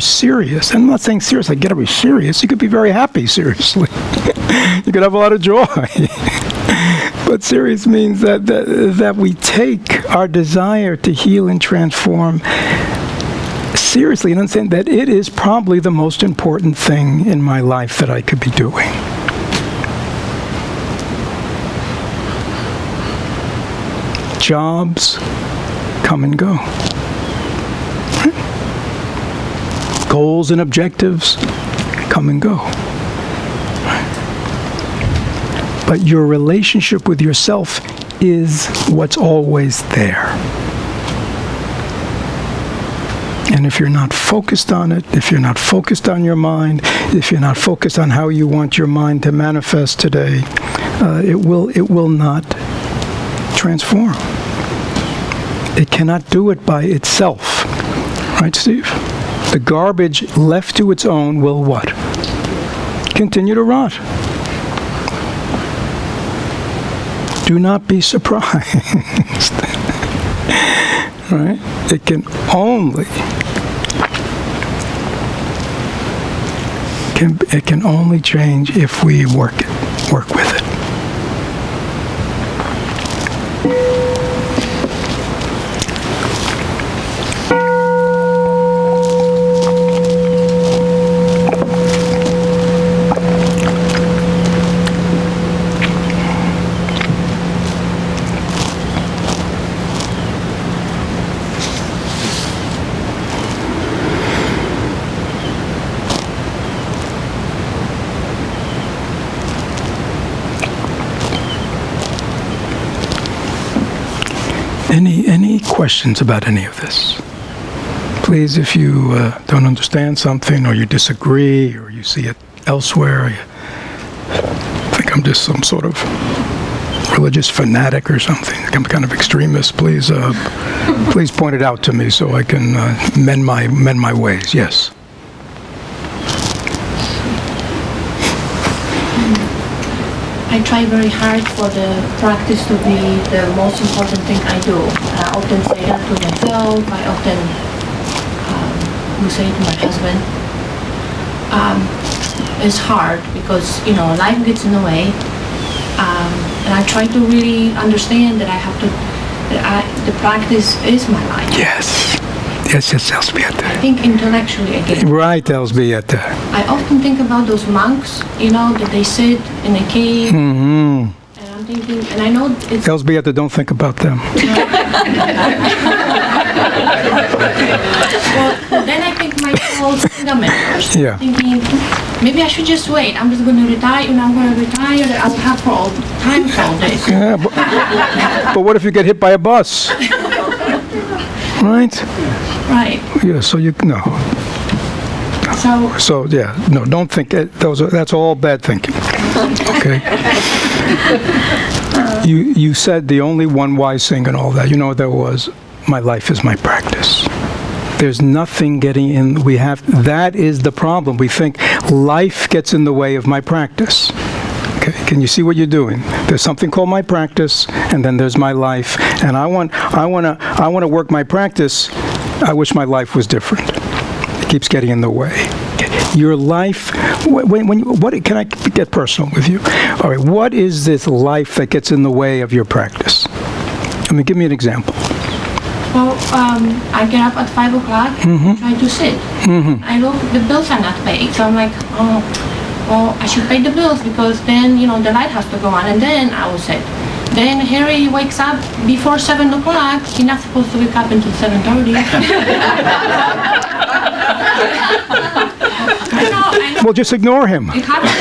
serious, and I'm not saying serious, like, gotta be serious. You could be very happy seriously. You could have a lot of joy. But serious means that we take our desire to heal and transform seriously and understand that it is probably the most important thing in my life that I could be doing. Jobs come and go. Right? Goals and objectives come and go. But your relationship with yourself is what's always there. And if you're not focused on it, if you're not focused on your mind, if you're not focused on how you want your mind to manifest today, it will not transform. It cannot do it by itself. Right, Steve? The garbage left to its own will what? Continue to rot. Do not be surprised. Right? It can only change if we work with it. Any questions about any of this? Please, if you don't understand something, or you disagree, or you see it elsewhere, you think I'm just some sort of religious fanatic or something, I'm kind of extremist, please point it out to me so I can mend my ways. Yes. I try very hard for the practice to be the most important thing I do. I often say that to myself. I often will say to my husband. It's hard because, life gets in the way. And I try to really understand that the practice is my life. Yes. Yes, Elzbieta. I think intellectually again. Right, Elzbieta. I often think about those monks, that they sit in a cave. Mm-hmm. And I'm thinking, and I know it's... Elzbieta, don't think about them. Well, then I think my whole fundament. Yeah. Thinking, maybe I should just wait. I'm just going to retire, I'm going to retire. I will have for all time for all this. Yeah, but what if you get hit by a bus? Right? Right. Yeah, so no. So yeah, no, don't think that's all bad thinking. Okay. You said the only one wise thing and all that. You know what that was? My life is my practice. There's nothing getting in. That is the problem. We think life gets in the way of my practice. Okay, can you see what you're doing? There's something called my practice, and then there's my life. And I want to work my practice. I wish my life was different. It keeps getting in the way. Your life. What can I get personal with you? All right. What is this life that gets in the way of your practice? I mean, give me an example. Well, I get up at 5 o'clock, try to sit. I look, the bills are not paid, so I'm like, well, I should pay the bills because then, the light has to go on, and then I will sit. Then Harry wakes up before 7 o'clock. He's not supposed to wake up until 7:30. I know. Well, just ignore him. It happens.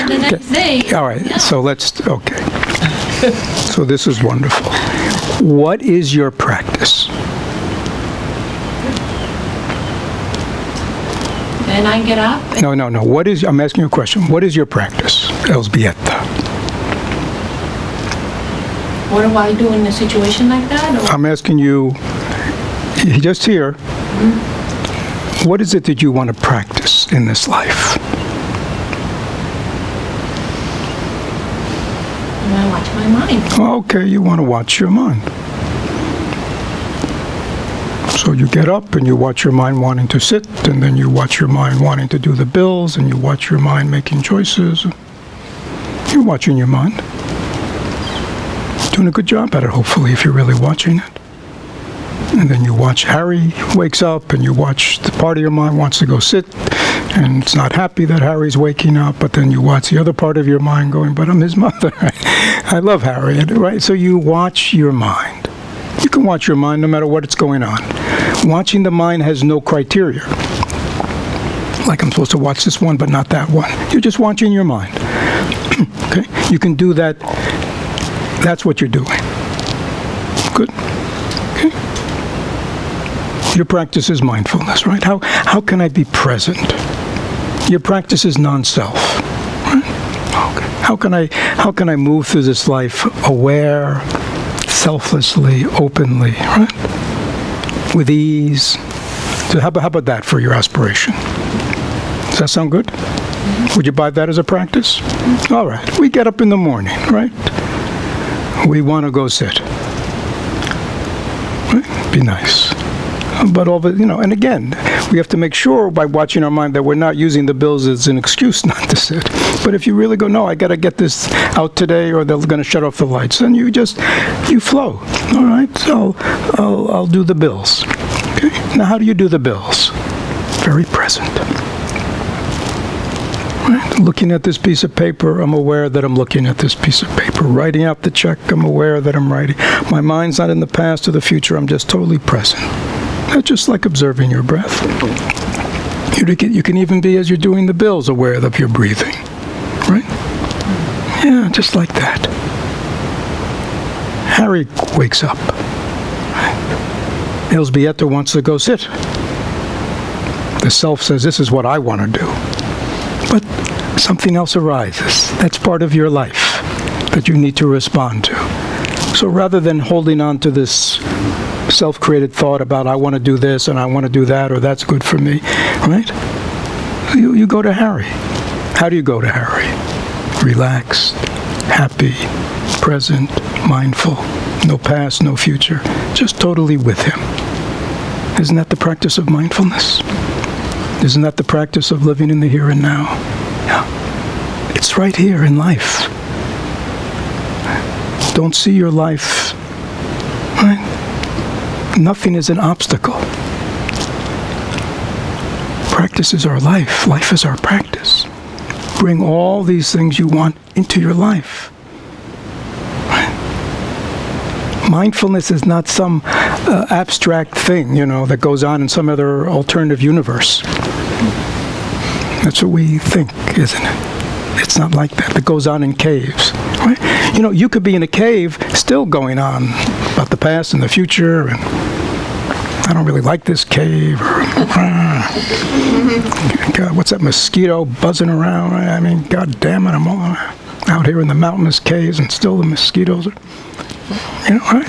The next day. All right. So okay. So this is wonderful. What is your practice? Then I get up. No. I'm asking you a question. What is your practice, Elzbieta? What do I do in a situation like that? Or? I'm asking you, just here, what is it that you want to practice in this life? I watch my mind. Okay, you want to watch your mind. So you get up and you watch your mind wanting to sit, and then you watch your mind wanting to do the bills, and you watch your mind making choices. You're watching your mind. Doing a good job at it, hopefully, if you're really watching it. And then you watch Harry wakes up, and you watch the part of your mind wants to go sit, and it's not happy that Harry's waking up, but then you watch the other part of your mind going, but I'm his mother. I love Harry, right? So you watch your mind. You can watch your mind no matter what it's going on. Watching the mind has no criteria. Like I'm supposed to watch this one, but not that one. You're just watching your mind. Okay? You can do that. That's what you're doing. Good? Okay? Your practice is mindfulness, right? How can I be present? Your practice is non-self. Right? Okay. How can I move through this life aware, selflessly, openly, right? With ease. So how about that for your aspiration? Does that sound good? Would you buy that as a practice? All right. We get up in the morning, right? We want to go sit. Right? Be nice. But all the, and again, we have to make sure by watching our mind that we're not using the bills as an excuse not to sit. But if you really go, no, I got to get this out today, or they're going to shut off the lights, then you flow. All right, so I'll do the bills. Okay. Now, how do you do the bills? Very present. Right? Looking at this piece of paper, I'm aware that I'm looking at this piece of paper. Writing out the check, I'm aware that I'm writing. My mind's not in the past or the future. I'm just totally present. That's just like observing your breath. You can even be, as you're doing the bills, aware of your breathing. Right? Yeah, just like that. Harry wakes up. Elzbieta wants to go sit. The self says, this is what I want to do. But something else arises. That's part of your life that you need to respond to. So rather than holding on to this self-created thought about I want to do this and I want to do that, or that's good for me, right? You go to Harry. How do you go to Harry? Relaxed, happy, present, mindful, no past, no future, just totally with him. Isn't that the practice of mindfulness? Isn't that the practice of living in the here and now? Yeah. It's right here in life. Don't see your life, right? Nothing is an obstacle. Practice is our life. Life is our practice. Bring all these things you want into your life. Mindfulness is not some abstract thing, that goes on in some other alternative universe. That's what we think, isn't it? It's not like that. It goes on in caves. Right? You could be in a cave still going on about the past and the future, and I don't really like this cave. Or, God, what's that mosquito buzzing around? I mean, God damn it, I'm all out here in the mountainous caves, and still the mosquitoes are...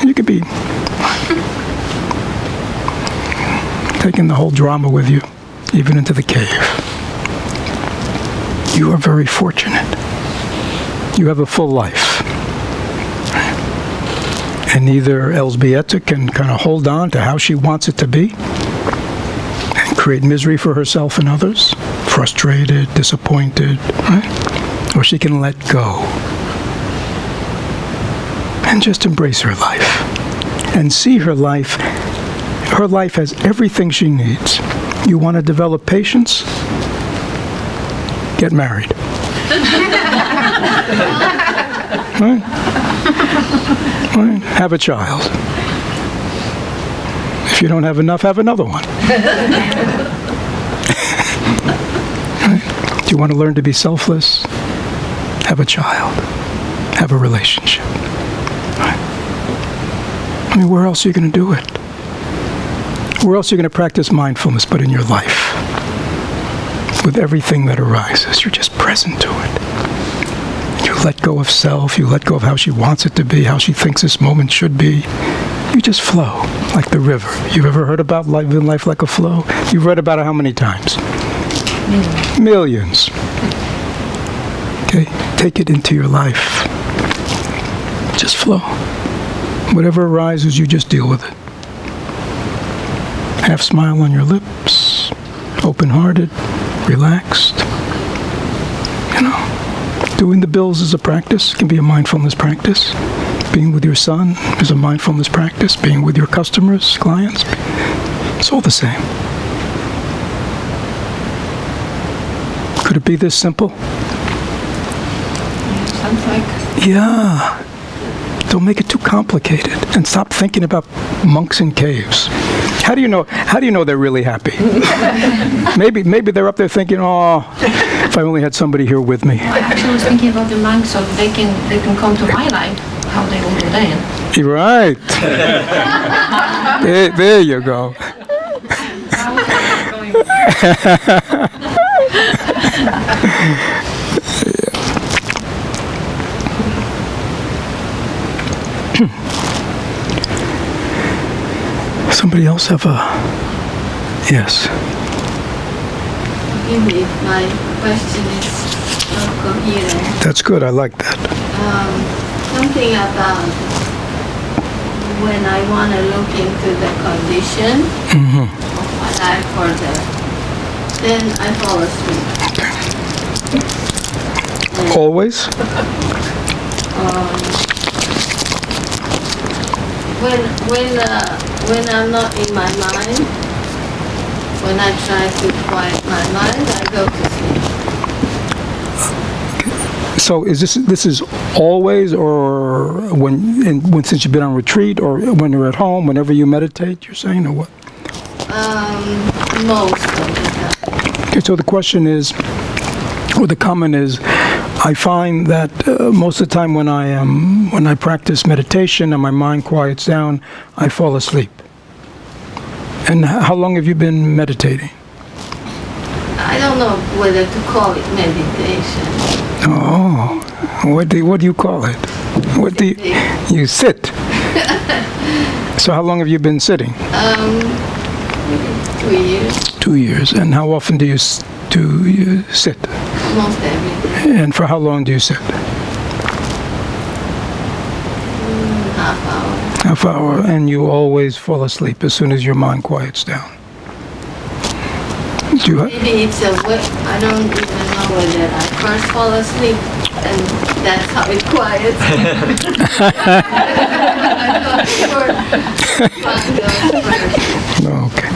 You could be taking the whole drama with you, even into the cave. You are very fortunate. You have a full life. And either Elzbieta can kind of hold on to how she wants it to be and create misery for herself and others, frustrated, disappointed, right? Or she can let go and just embrace her life and see her life. Her life has everything she needs. You want to develop patience? Get married. Right? Right? Have a child. If you don't have enough, have another one. Right? Do you want to learn to be selfless? Have a child. Have a relationship. Right? I mean, where else are you going to do it? Where else are you going to practice mindfulness but in your life? With everything that arises, you're just present to it. You let go of self, you let go of how she wants it to be, how she thinks this moment should be. You just flow like the river. You've ever heard about living life like a flow? You've read about it how many times? Millions. Okay, take it into your life. Just flow. Whatever arises, you just deal with it. Half smile on your lips, open-hearted, relaxed. Doing the bills is a practice. It can be a mindfulness practice. Being with your son is a mindfulness practice. Being with your customers, clients, it's all the same. Could it be this simple? Sounds like. Yeah. Don't make it too complicated, and stop thinking about monks in caves. How do you know they're really happy? Maybe they're up there thinking, "Oh, if I only had somebody here with me." I actually was thinking about the monks, so they can come to my life, how they will do then. You're right. there you go. Somebody else have a... Yes. Forgive me if my question is not coherent. That's good. I like that. Something about when I want to look into the condition of my life then I fall asleep. Always? When I'm not in my mind, when I try to quiet my mind, I go to sleep. So this is always, or when since you've been on retreat, or when you're at home, whenever you meditate, you're saying, or what? Most of the time. Okay, so the question is, or the comment is, I find that most of the time when I practice meditation and my mind quiets down, I fall asleep. And how long have you been meditating? I don't know whether to call it meditation. Oh, what do you call it? What do you sit? So how long have you been sitting? 2 years. 2 years. And how often do you sit? Almost every day. And for how long do you sit? Half hour. Half hour. And you always fall asleep as soon as your mind quiets down. Do you Maybe it's a way, I don't even know whether I first fall asleep and that's how it quiets. I'm not sure. Okay.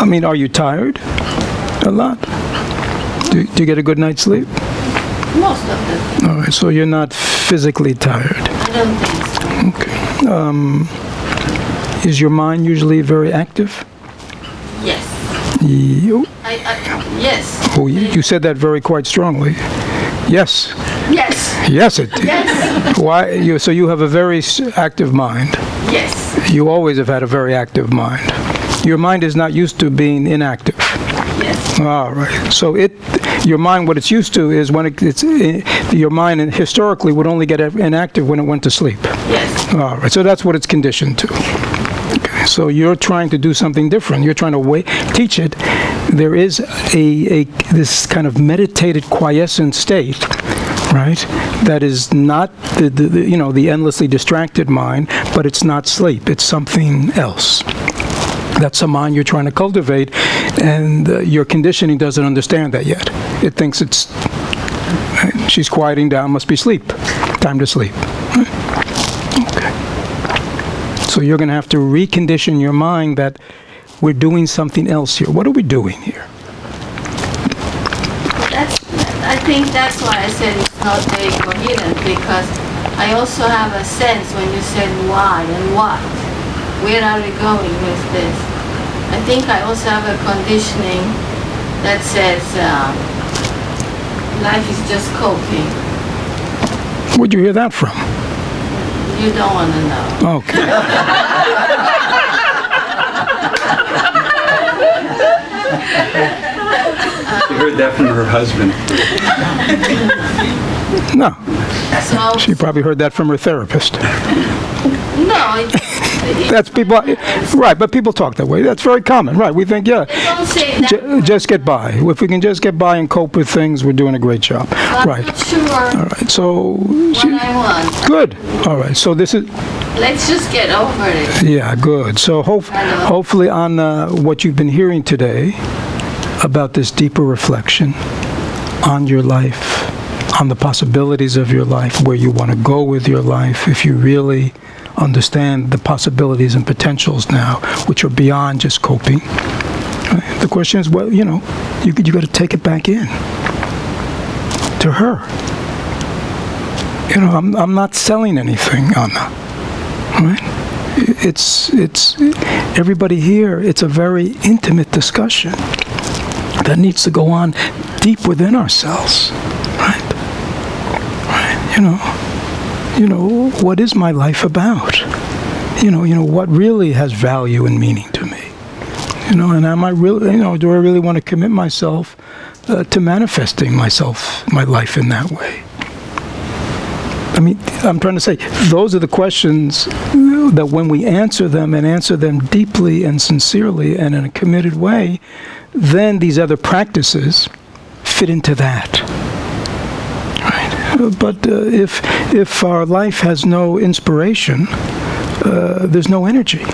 I mean, are you tired? A lot? Do you get a good night's sleep? Most of them. All right, so you're not physically tired. I don't think so. Okay. Is your mind usually very active? Yes. You, Yes. oh, you said that very quite strongly. Yes. Yes. Yes, it did. Yes. Why? So you have a very active mind. Yes. You always have had a very active mind. Your mind is not used to being inactive. Yes. All right. So your mind, what it's used to is when your mind historically would only get inactive when it went to sleep. Yes. All right. So that's what it's conditioned to. Okay. So you're trying to do something different. You're trying to teach it. There is this kind of meditated quiescent state, right? That is not the endlessly distracted mind, but it's not sleep. It's something else. That's a mind you're trying to cultivate, and your conditioning doesn't understand that yet. It thinks she's quieting down, must be sleep. Time to sleep. Okay. So you're going to have to recondition your mind that we're doing something else here. What are we doing here? I think that's why I said it's not very coherent, because I also have a sense when you said why and what. Where are we going with this? I think I also have a conditioning that says life is just coping. Where'd you hear that from? You don't want to know. Okay. She heard that from her husband. No. So, She probably heard that from her therapist. no, That's people, right, but people talk that way. That's very common, right? We think, yeah, don't say that. just get by. If we can just get by and cope with things, we're doing a great job. I'm Right. not sure All right, so, what I want. good. All right, so this is, Let's just get over it. yeah, good. So hopefully on what you've been hearing today about this deeper reflection on your life, on the possibilities of your life, where you want to go with your life, if you really understand the possibilities and potentials now, which are beyond just coping. Right? The question is, well, you got to take it back in to her. I'm not selling anything on that. Right? It's everybody here. It's a very intimate discussion that needs to go on deep within ourselves. Right? What is my life about? What really has value and meaning to me? And am I really, do I really want to commit myself to manifesting my life in that way? I mean, I'm trying to say, those are the questions that when we answer them and answer them deeply and sincerely and in a committed way, then these other practices fit into that. But if our life has no inspiration, there's no energy.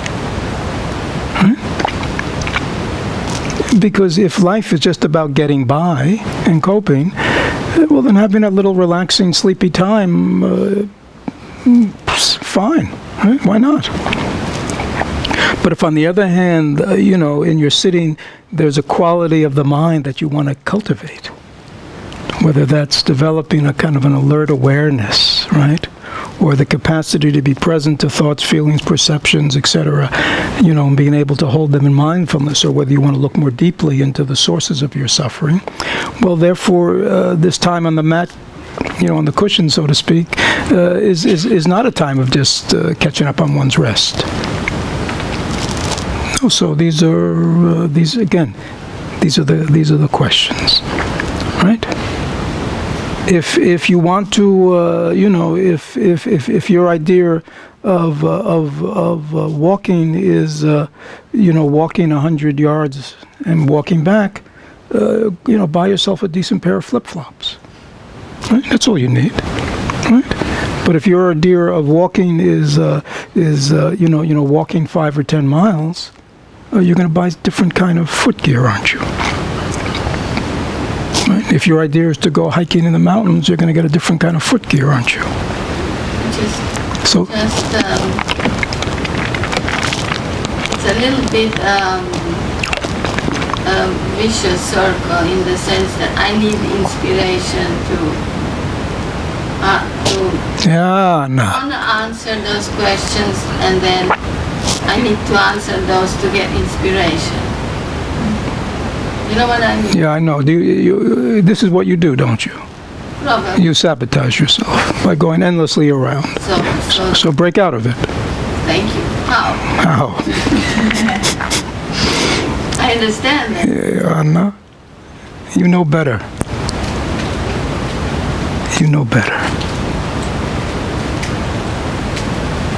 Right? Because if life is just about getting by and coping, well, then having that little relaxing, sleepy time, fine. Right? Why not? But if, on the other hand, in your sitting, there's a quality of the mind that you want to cultivate, whether that's developing a kind of an alert awareness, right? Or the capacity to be present to thoughts, feelings, perceptions, etc., and being able to hold them in mindfulness, or whether you want to look more deeply into the sources of your suffering. Well, therefore, this time on the mat, on the cushion, so to speak, is not a time of just catching up on one's rest. No, so these are the questions, right? If you want to, if your idea of walking is, walking 100 yards and walking back, buy yourself a decent pair of flip-flops. Right? That's all you need. Right? But if your idea of walking is walking 5 or 10 miles, you're going to buy different kind of foot gear, aren't you? If your idea is to go hiking in the mountains, you're going to get a different kind of foot gear, aren't you? So, Just, it's a little bit a vicious circle in the sense that I need inspiration to yeah, no. want to answer those questions, and then I need to answer those to get inspiration. You know what I mean? Yeah, I know. This is what you do, don't you? Probably. You sabotage yourself by going endlessly around. So break out of it. Thank you. How? How? I understand that. Yeah, Anna, you know better. You know better.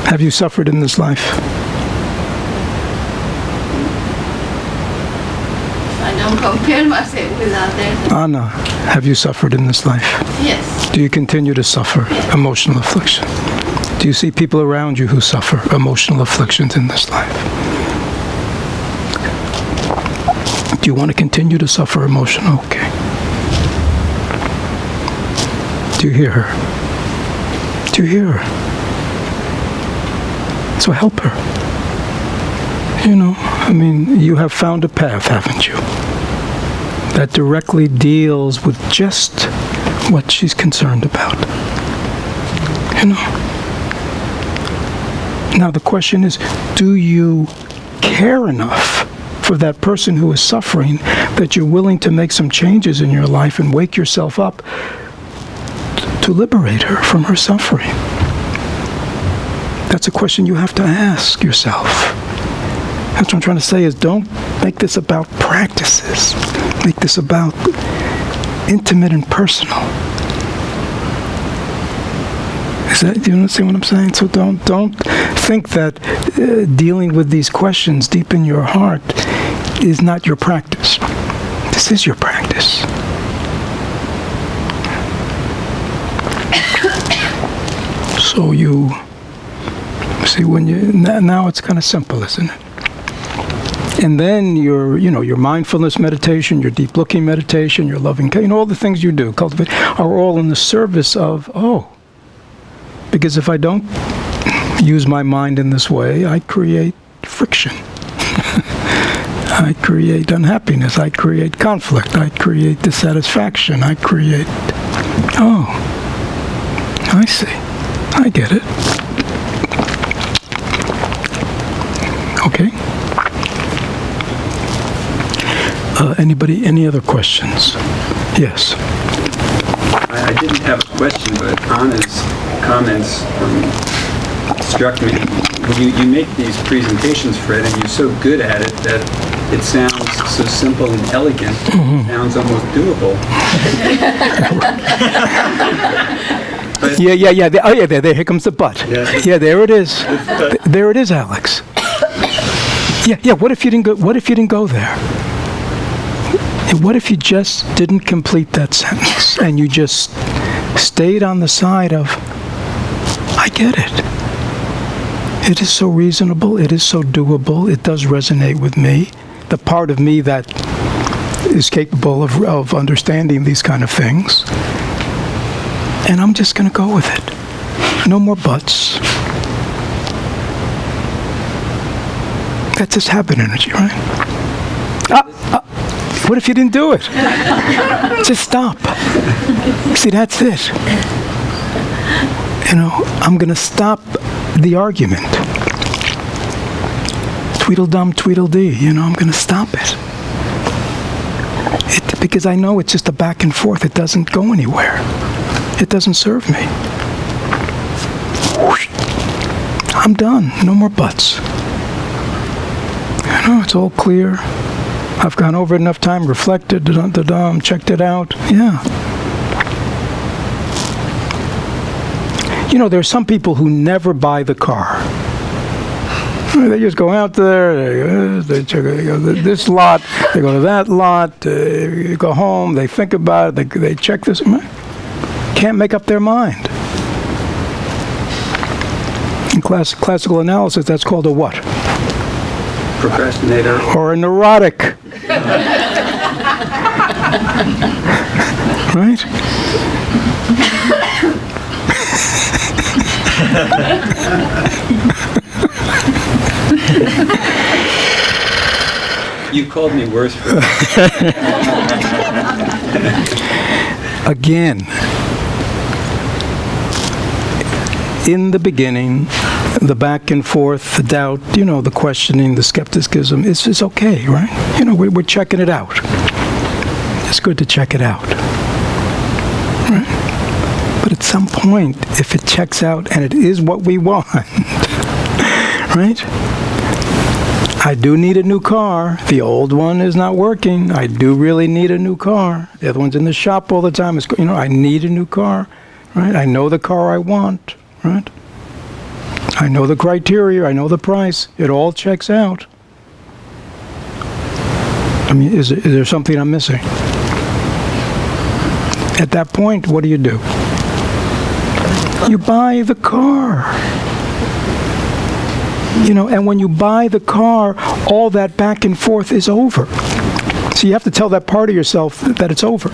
Have you suffered in this life? I don't compare myself with others. Anna, have you suffered in this life? Yes. Do you continue to suffer emotional affliction? Do you see people around you who suffer emotional afflictions in this life? Do you want to continue to suffer emotional? Okay. Do you hear her? Do you hear her? So help her. You know, I mean, you have found a path, haven't you? That directly deals with just what she's concerned about. You know? Now the question is, do you care enough for that person who is suffering that you're willing to make some changes in your life and wake yourself up to liberate her from her suffering? That's a question you have to ask yourself. That's what I'm trying to say is, don't make this about practices. Make this about intimate and personal. Do you understand what I'm saying? So don't think that dealing with these questions deep in your heart is not your practice. This is your practice. So you see, when you now it's kind of simple, isn't it? And then your mindfulness meditation, your deep looking meditation, your loving, all the things you do, cultivate, are all in the service of, because if I don't use my mind in this way, I create friction. I create unhappiness. I create conflict. I create dissatisfaction. I create, I see. I get it. Okay. Any other questions? Yes. I didn't have a question, but Anna's comments struck me. You make these presentations, Fred, and you're so good at it that it sounds so simple and elegant. It sounds almost doable. Yeah. There, here comes the but. Yeah, there it is. There it is, Alex. Yeah. What if you didn't go there? What if you just didn't complete that sentence and you just stayed on the side of, I get it. It is so reasonable. It is so doable. It does resonate with me. The part of me that is capable of understanding these kind of things. And I'm just going to go with it. No more buts. That's just habit energy, right? What if you didn't do it? Just stop. See, that's it. I'm going to stop the argument. Tweedledum, Tweedledee, I'm going to stop it. Because I know it's just a back and forth. It doesn't go anywhere. It doesn't serve me. I'm done. No more buts. It's all clear. I've gone over it enough time, reflected, checked it out. Yeah. There's some people who never buy the car. They just go out there, they check this lot, they go to that lot, they go home, they think about it, they check this. Can't make up their mind. In classical analysis, that's called a what? Procrastinator. Or a neurotic. Right? You called me worse for that. Again, in the beginning, the back and forth, the doubt, the questioning, the skepticism, it's okay, right? We're checking it out. It's good to check it out. Right? But at some point, if it checks out and it is what we want, right? I do need a new car. The old one is not working. I do really need a new car. The other one's in the shop all the time. I need a new car, right? I know the car I want, right? I know the criteria. I know the price. It all checks out. I mean, is there something I'm missing? At that point, what do? You buy the car. And when you buy the car, all that back and forth is over. So you have to tell that part of yourself that it's over.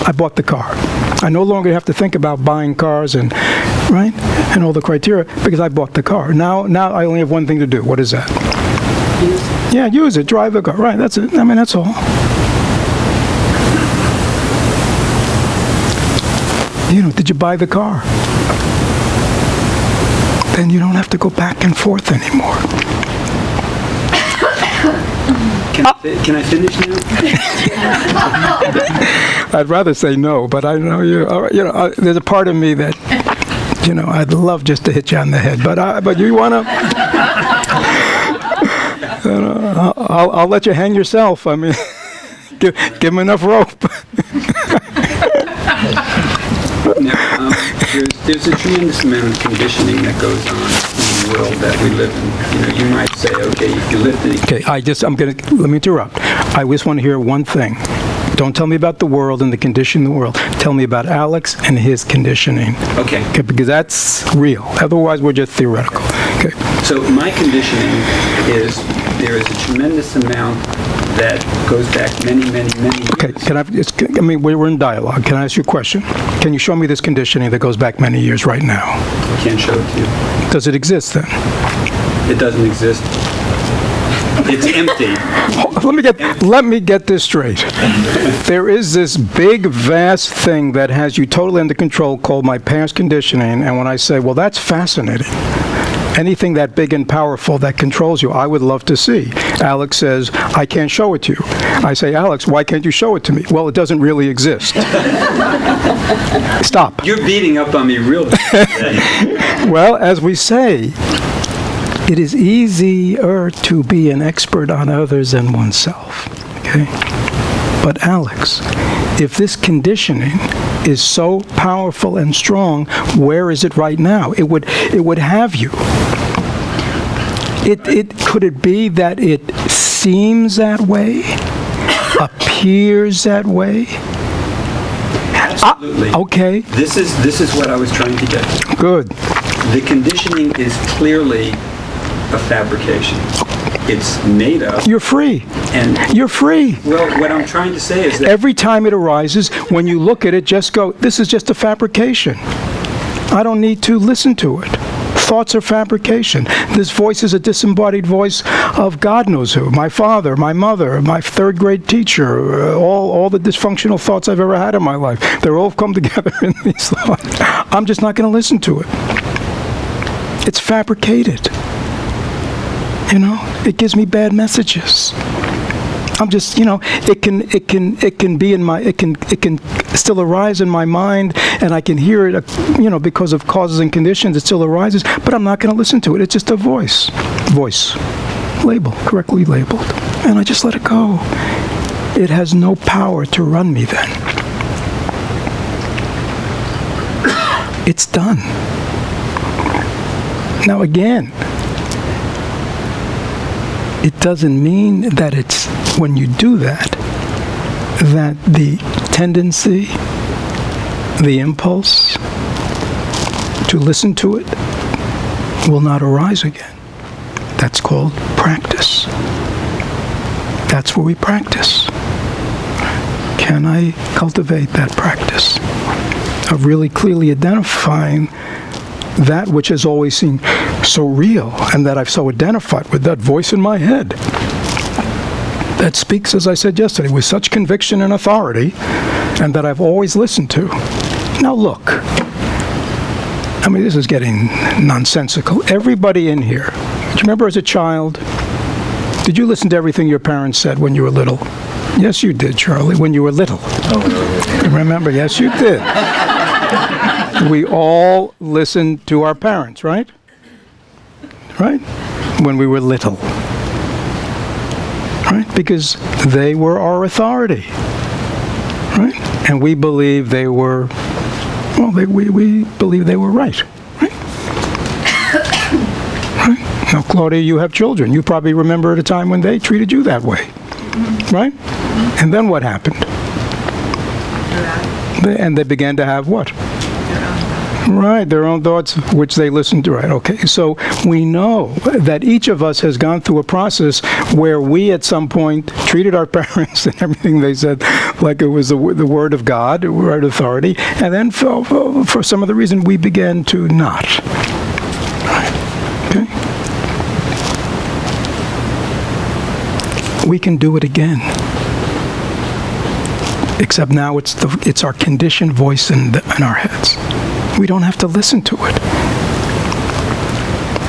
I bought the car. I no longer have to think about buying cars and all the criteria because I bought the car. Now I only have one thing to do. What is that? Use it. Yeah, use it. Drive the car. Right, that's it. I mean, that's all. Did you buy the car? Then you don't have to go back and forth anymore. Can I finish now? I'd rather say no, but I know you. There's a part of me that, I'd love just to hit you on the head, but you wanna. I'll let you hang yourself. I mean, give him enough rope. Now, there's a tremendous amount of conditioning that goes on in the world that we live in. You might say, okay, if you live the... Okay, let me interrupt. I just want to hear one thing. Don't tell me about the world and the conditioning of the world. Tell me about Alex and his conditioning. Okay. Because that's real. Otherwise, we're just theoretical. Okay. So my conditioning is there is a tremendous amount that goes back many, many, many years. Okay, we're in dialogue. Can I ask you a question? Can you show me this conditioning that goes back many years right now? I can't show it to you. Does it exist then? It doesn't exist. It's empty. Let me get this straight. There is this big, vast thing that has you totally under control called my past conditioning, and when I say, well, that's fascinating. Anything that big and powerful that controls you, I would love to see. Alex says, I can't show it to you. I say, Alex, why can't you show it to me? Well, it doesn't really exist. Stop. You're beating up on me real bad. Well, as we say, it is easier to be an expert on others than oneself. Okay? But Alex, if this conditioning is so powerful and strong, where is it right now? It would have you. Could it be that it seems that way, appears that way? Absolutely. Okay. This is what I was trying to get to. Good. The conditioning is clearly a fabrication. It's made up. You're free. And you're free. Well, what I'm trying to say is that every time it arises, when you look at it, just go, this is just a fabrication. I don't need to listen to it. Thoughts are fabrication. This voice is a disembodied voice of God knows who. My father, my mother, my third grade teacher, all the dysfunctional thoughts I've ever had in my life. They're all come together in these thoughts. I'm just not going to listen to it. It's fabricated. It gives me bad messages. I'm just, it can be in my, it can still arise in my mind, and I can hear it, because of causes and conditions, it still arises, but I'm not going to listen to it. It's just a voice, correctly labeled, and I just let it go. It has no power to run me then. It's done. Now again, it doesn't mean that it's, when you do that the tendency, the impulse to listen to it will not arise again. That's called practice. That's where we practice. can I cultivate that practice of really clearly identifying that which has always seemed so real and that I've so identified with, that voice in my head that speaks, as I said yesterday, with such conviction and authority, and that I've always listened to. Now look, I mean, this is getting nonsensical. Everybody in here, do you remember as a child, did you listen to everything your parents said when you were little? Yes, you did, Charlie, when you were little. Remember, yes, you did. We all listened to our parents, right? Right? When we were little. Right? Because they were our authority. Right? And we believed they were, well, we believed they were right. Right? Right? Now, Claudia, you have children. You probably remember at a time when they treated you that way. Right? And then what happened? And they began to have what? Right, their own thoughts, which they listened to. Right, okay. So we know that each of us has gone through a process where we at some point treated our parents and everything they said like it was the word of God, word of authority, and then for some other reason we began to not. Right, okay. We can do it again. Except now it's our conditioned voice in our heads. We don't have to listen to it.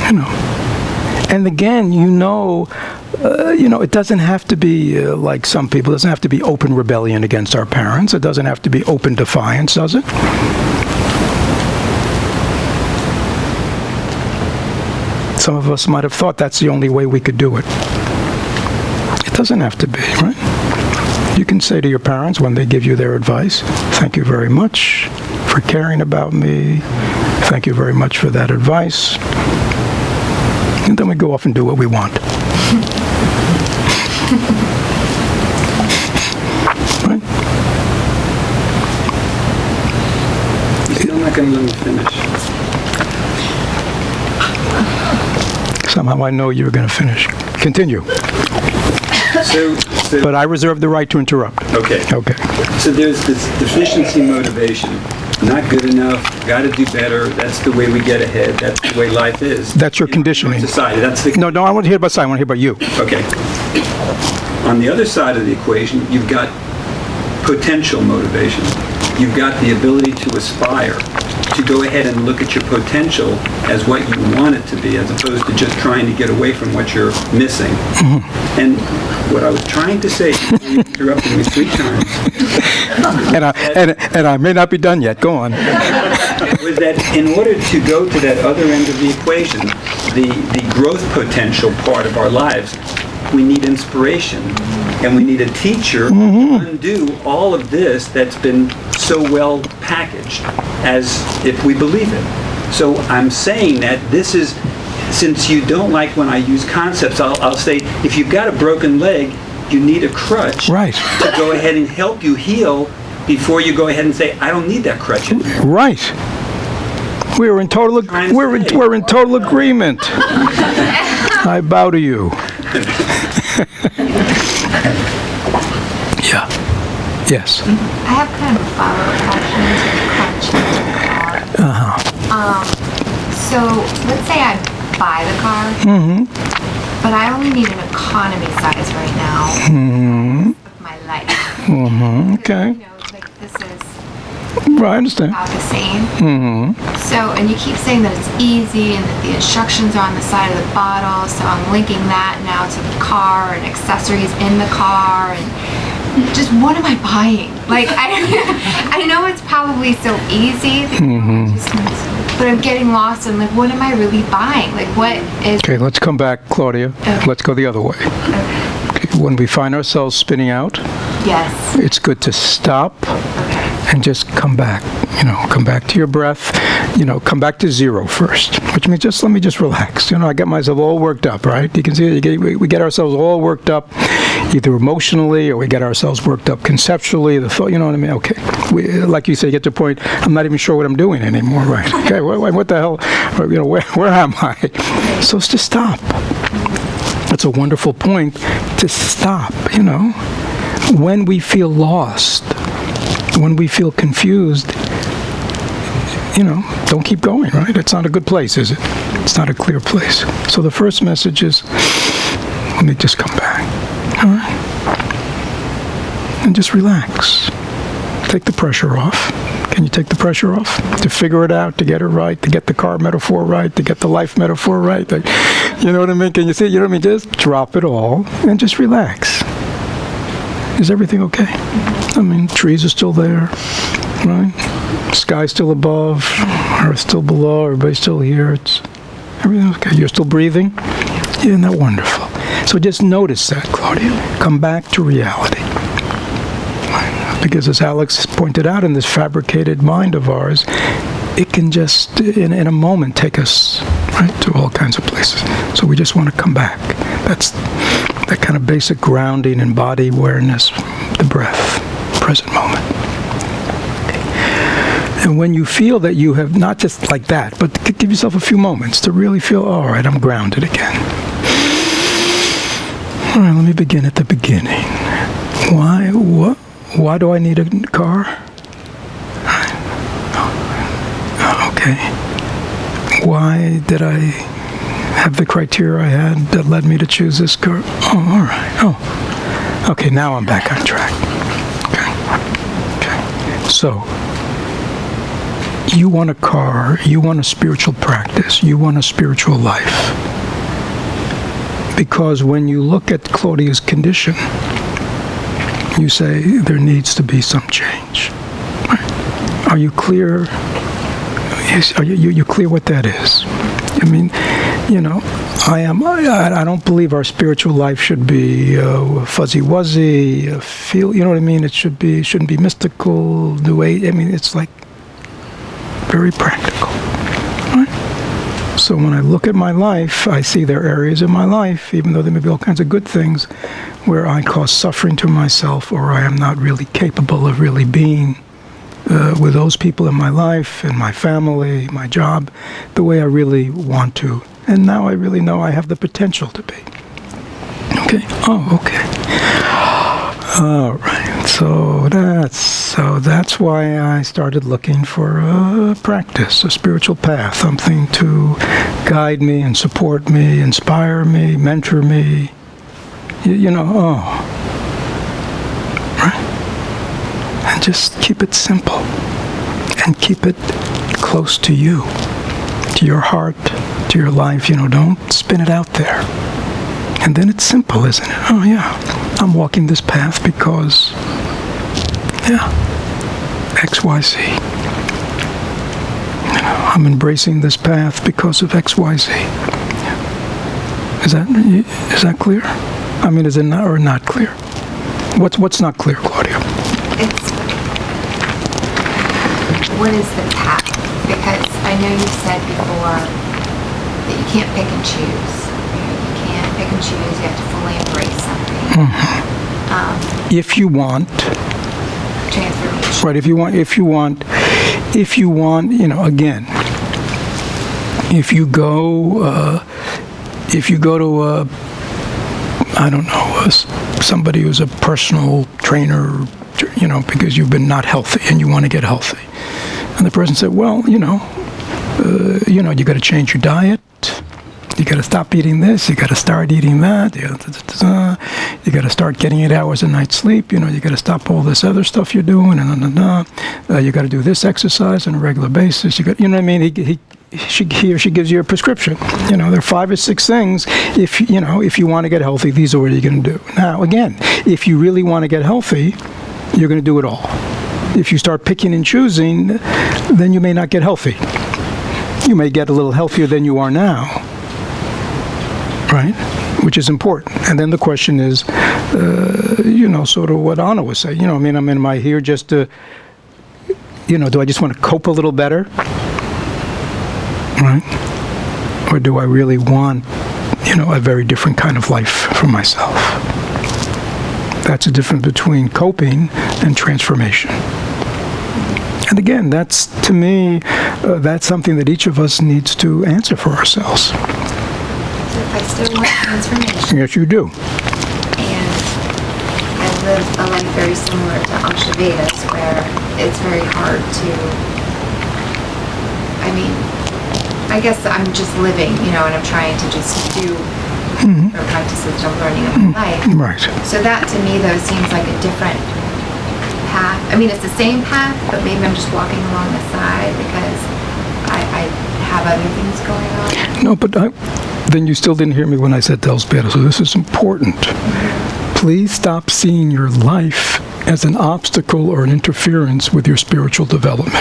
You know. And again, it doesn't have to be like some people. It doesn't have to be open rebellion against our parents. It doesn't have to be open defiance, does it? Some of us might have thought that's the only way we could do it. It doesn't have to be, right? You can say to your parents when they give you their advice, "Thank you very much for caring about me. Thank you very much for that advice." And then we go off and do what we want. Right? You're still not going to let me finish. Somehow I know you're going to finish. Continue. So, But I reserve the right to interrupt. okay. Okay. So there's this deficiency motivation. Not good enough, got to do better, that's the way we get ahead, that's the way life is. That's your In conditioning. Society, that's the... No, I want to hear about Simon. I want to hear about you. Okay. On the other side of the equation, you've got potential motivation. You've got the ability to aspire, to go ahead and look at your potential as what you want it to be, as opposed to just trying to get away from what you're missing. Mm-hmm. And what I was trying to say, you interrupted me 3 times, And I may not be done yet. Go on. was that in order to go to that other end of the equation, the growth potential part of our lives, we need inspiration. And we need a teacher to undo all of this that's been so well packaged as if we believe it. So I'm saying that this is, since you don't like when I use concepts, I'll say, if you've got a broken leg, you need a crutch Right. to go ahead and help you heal before you go ahead and say, I don't need that crutch anymore. Right. We're in total agreement. I bow to you. Yeah. Yes. I have kind of a follow-up question to the crutch car. So let's say I buy the car, but I only need an economy size right now of my life. Okay. You know, like this is Right, I understand. about the same. So, and you keep saying that it's easy and that the instructions are on the side of the bottle, so I'm linking that now to the car and accessories in the car, and just what am I buying? Like, I know it's probably so easy, but I'm getting lost in, like, what am I really buying? Like, what is... Okay, let's come back, Claudia. Okay. Let's go the other way. Okay, when we find ourselves spinning out, Yes. it's good to stop Okay. and just come back. Come back to your breath. Come back to zero first, which means let me just relax. I get myself all worked up, right? You can see we get ourselves all worked up, either emotionally or we get ourselves worked up conceptually. The thought, you know what I mean? Okay. Like you say, you get to the point, I'm not even sure what I'm doing anymore, right? Okay, what the hell? Where am I? So it's to stop. That's a wonderful point, to stop, when we feel lost, when we feel confused, don't keep going, right? It's not a good place, is it? It's not a clear place. So the first message is, let me just come back, all right? And just relax. Take the pressure off. Can you take the pressure off? To figure it out, to get it right, to get the car metaphor right, to get the life metaphor right. You know what I mean? Can you see? You know what I mean? Just drop it all and just relax. Is everything okay? I mean, trees are still there, right? Sky's still above, Earth still below, everybody's still here. Everything's okay. You're still breathing? Isn't that wonderful? So just notice that, Claudia. Come back to reality. Because as Alex pointed out, in this fabricated mind of ours, it can just, in a moment, take us right to all kinds of places. So we just want to come back. That's that kind of basic grounding in body awareness, the breath, present moment. And when you feel that you have, not just like that, but give yourself a few moments to really feel, all right, I'm grounded again. All right, let me begin at the beginning. Why do I need a car? Okay. Why did I have the criteria I had that led me to choose this car? Oh, all right. Oh. Okay, now I'm back on track. Okay. So, you want a car, you want a spiritual practice, you want a spiritual life. Because when you look at Claudia's condition, you say there needs to be some change. Right? Are you clear? Are you clear what that is? I mean, I don't believe our spiritual life should be fuzzy-wuzzy, feel. You know what I mean? It shouldn't be mystical, new age. I mean, it's like very practical. Right? So when I look at my life, I see there are areas in my life, even though there may be all kinds of good things, where I cause suffering to myself, or I am not really capable of really being with those people in my life, in my family, my job, the way I really want to. And now I really know I have the potential to be. Okay? Oh, okay. All right. So that's why I started looking for a practice, a spiritual path, something to guide me and support me, inspire me, mentor me. Right? And just keep it simple. And keep it close to you, to your heart, to your life. Don't spin it out there. And then it's simple, isn't it? Oh, yeah. I'm walking this path because, X, Y, Z. I'm embracing this path because of X, Y, Z. Is that clear? I mean, is it not or not clear? What's not clear, Claudia? What is the path? Because I know you said before that you can't pick and choose. You can't pick and choose. You have to fully embrace something. Mm-hmm. If you want transformation, right? If you want, again, if you go to I don't know, somebody who's a personal trainer, because you've been not healthy and you want to get healthy. And the person said, well, you got to change your diet. You got to stop eating this. You got to start eating that. You got to start getting 8 hours a night sleep. You got to stop all this other stuff you're doing. You got to do this exercise on a regular basis. You know what I mean? He or she gives you a prescription. There are 5 or 6 things. If you want to get healthy, these are what you're going to do. Now, again, if you really want to get healthy, you're going to do it all. If you start picking and choosing, then you may not get healthy. You may get a little healthier than you are now, right? Which is important. And then the question is, sort of what Anna was saying. Am I here just to, do I just want to cope a little better? Right? Or do I really want, a very different kind of life for myself? That's the difference between coping and transformation. And again, that's, to me, that's something that each of us needs to answer for ourselves. So if I still want transformation, Yes, you do. and I live a life very similar to Amshavedas, where it's very hard to, I mean, I guess I'm just living, and I'm trying to just do the practices that I'm learning in my life. Right. So that to me, though, seems like a different path. I mean, it's the same path, but maybe I'm just walking along the side because I have other things going on. No, but then you still didn't hear me when I said Elspeth. So this is important. Please stop seeing your life as an obstacle or an interference with your spiritual development.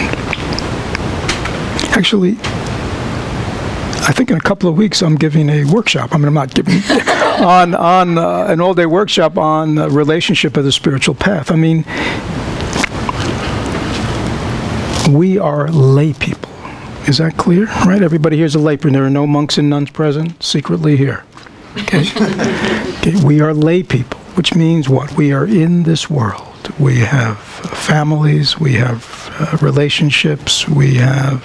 Actually, I think in a couple of weeks I'm giving a workshop. I mean, I'm not giving on an all-day workshop on relationship as a spiritual path. I mean, we are lay people. Is that clear? Right? Everybody here's a layperson. There are no monks and nuns present secretly here. Okay? Okay, we are lay people, which means what? We are in this world. We have families. We have relationships. We have,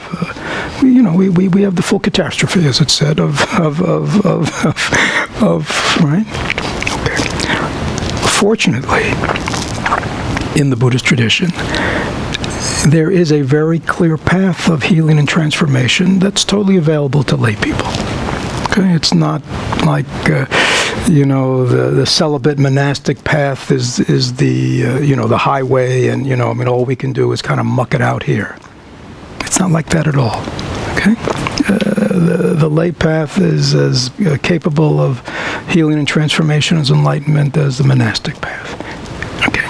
we have the full catastrophe, as it said, of right? Okay. Fortunately, in the Buddhist tradition, there is a very clear path of healing and transformation that's totally available to lay people. Okay, it's not like the celibate monastic path is the the highway, and all we can do is kind of muck it out here. It's not like that at all. Okay, the lay path is as capable of healing and transformation as enlightenment as the monastic path. Okay,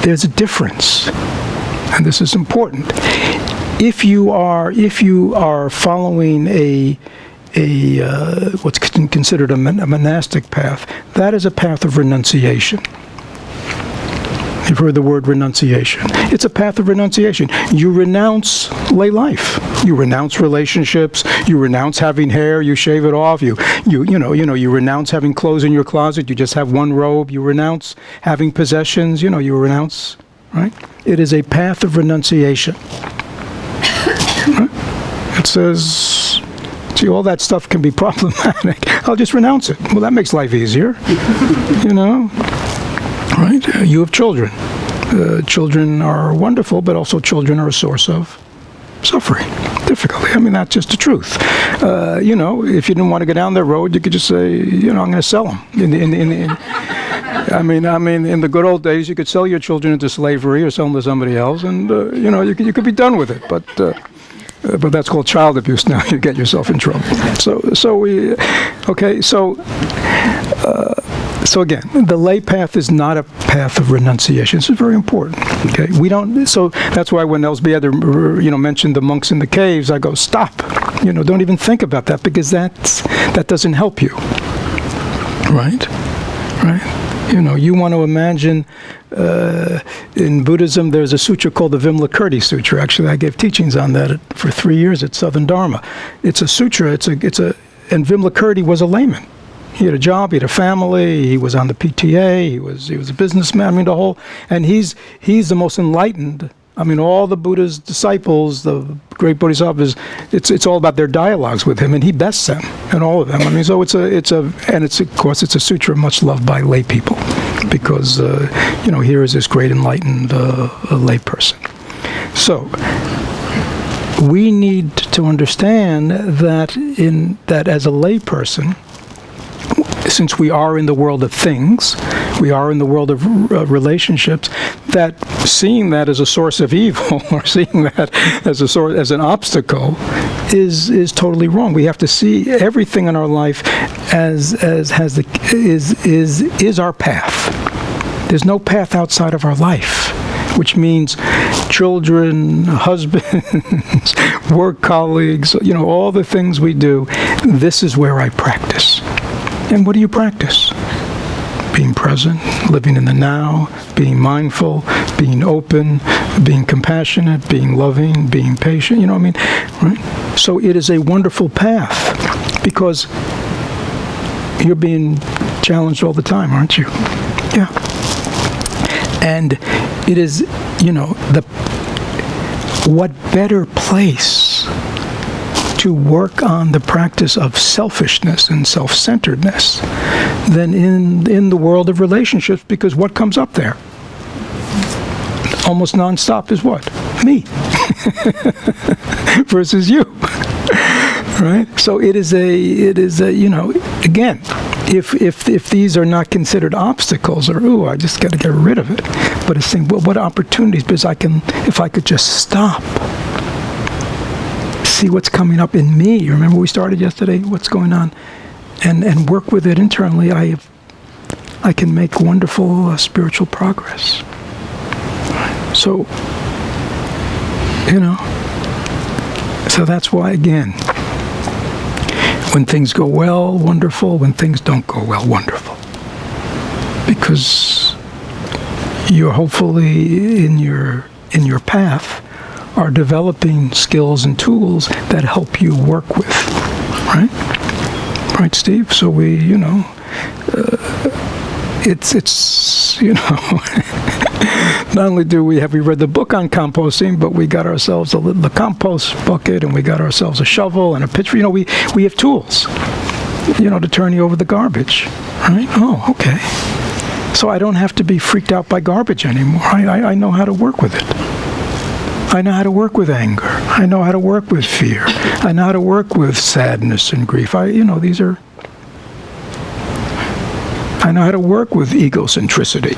there's a difference. And this is important. If you are following a what's considered a monastic path, that is a path of renunciation. You've heard the word renunciation. It's a path of renunciation. You renounce lay life. You renounce relationships. You renounce having hair. You shave it off. You renounce having clothes in your closet. You just have one robe. You renounce having possessions. You renounce. Right? It is a path of renunciation. Right? It says, see, all that stuff can be problematic. I'll just renounce it. Well, that makes life easier. Right? You have children. Children are wonderful, but also children are a source of suffering, difficulty. I mean, that's just the truth. If you didn't want to go down that road, you could just say, I'm going to sell them. I mean, in the good old days, you could sell your children into slavery or sell them to somebody else, and you could be done with it. But that's called child abuse. Now you get yourself in trouble. So again, the lay path is not a path of renunciation. This is very important. Okay, we don't. So that's why when Elsbeth, mentioned the monks in the caves, I go, stop. Don't even think about that, because that doesn't help you. Right. You want to imagine, in Buddhism, there's a sutra called the Vimalakirti Sutra. Actually, I gave teachings on that for 3 years at Southern Dharma. It's a sutra. And Vimalakirti was a layman. He had a job. He had a family. He was on the PTA. He was a businessman. I mean, and he's the most enlightened. I mean, all the Buddha's disciples, the great bodhisattvas, it's all about their dialogues with him, and he bests them, and all of them. I mean, so it's a sutra much loved by lay people, because here is this great enlightened lay person. So we need to understand that as a lay person, since we are in the world of things, we are in the world of relationships, that seeing that as a source of evil or seeing that as an obstacle is totally wrong. We have to see everything in our life is our path. There's no path outside of our life, which means children, husbands, work colleagues, all the things we do. This is where I practice. And what do you practice? Being present, living in the now, being mindful, being open, being compassionate, being loving, being patient, right? So it is a wonderful path, because you're being challenged all the time, aren't you? Yeah. And it is, what better place to work on the practice of selfishness and self-centeredness than in the world of relationships, because what comes up there? almost nonstop is what? Me. Versus you. Right? So it is a, you know, again, if these are not considered obstacles or, ooh, I just got to get rid of it. But it's saying, well, what opportunities? Because if I could just stop, see what's coming up in me. Remember we started yesterday, what's going on, and work with it internally, I can make wonderful spiritual progress. So, you know, so that's why, again, when things go well, wonderful. When things don't go well, wonderful. Because you're hopefully in your path are developing skills and tools that help you work with, right? Right, Steve? So we, you know, it's you know, not only have we read the book on composting, but we got ourselves the compost bucket, and we got ourselves a shovel and a pitch. You know, we have tools, you know, to turn you over the garbage, right? Oh, okay. So I don't have to be freaked out by garbage anymore. I know how to work with it. I know how to work with anger. I know how to work with fear. I know how to work with sadness and grief. You know, I know how to work with egocentricity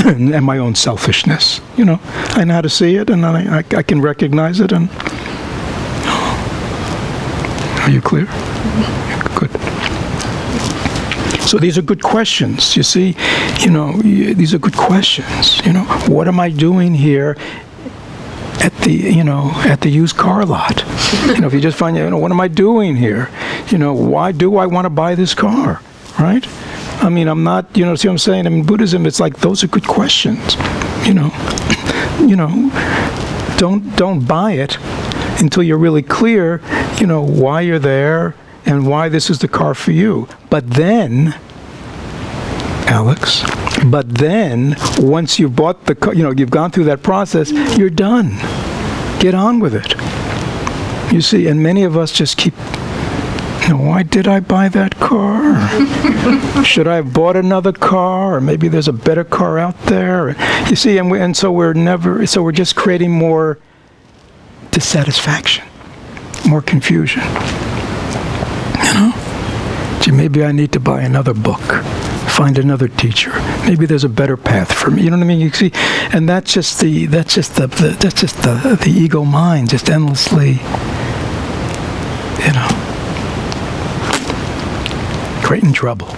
and my own selfishness. You know, I know how to see it, and I can recognize it. And are you clear? Good. So these are good questions. You see, you know, these are good questions. You know, what am I doing here at the used car lot? You know, if you just find, you know, what am I doing here? You know, why do I want to buy this car? Right? I mean, I'm not, you know, see what I'm saying? In Buddhism, it's like, those are good questions. You know, don't buy it until you're really clear, you know, why you're there and why this is the car for you. But then, Alex, once you've bought the car, you know, you've gone through that process, you're done. Get on with it. You see, and many of us just keep, you know, why did I buy that car? Should I have bought another car? Or maybe there's a better car out there. You see, so we're just creating more dissatisfaction, more confusion. You know? Gee, maybe I need to buy another book, find another teacher. Maybe there's a better path for me. You know what I mean? You see, and that's just the ego mind, just endlessly, you know, creating trouble.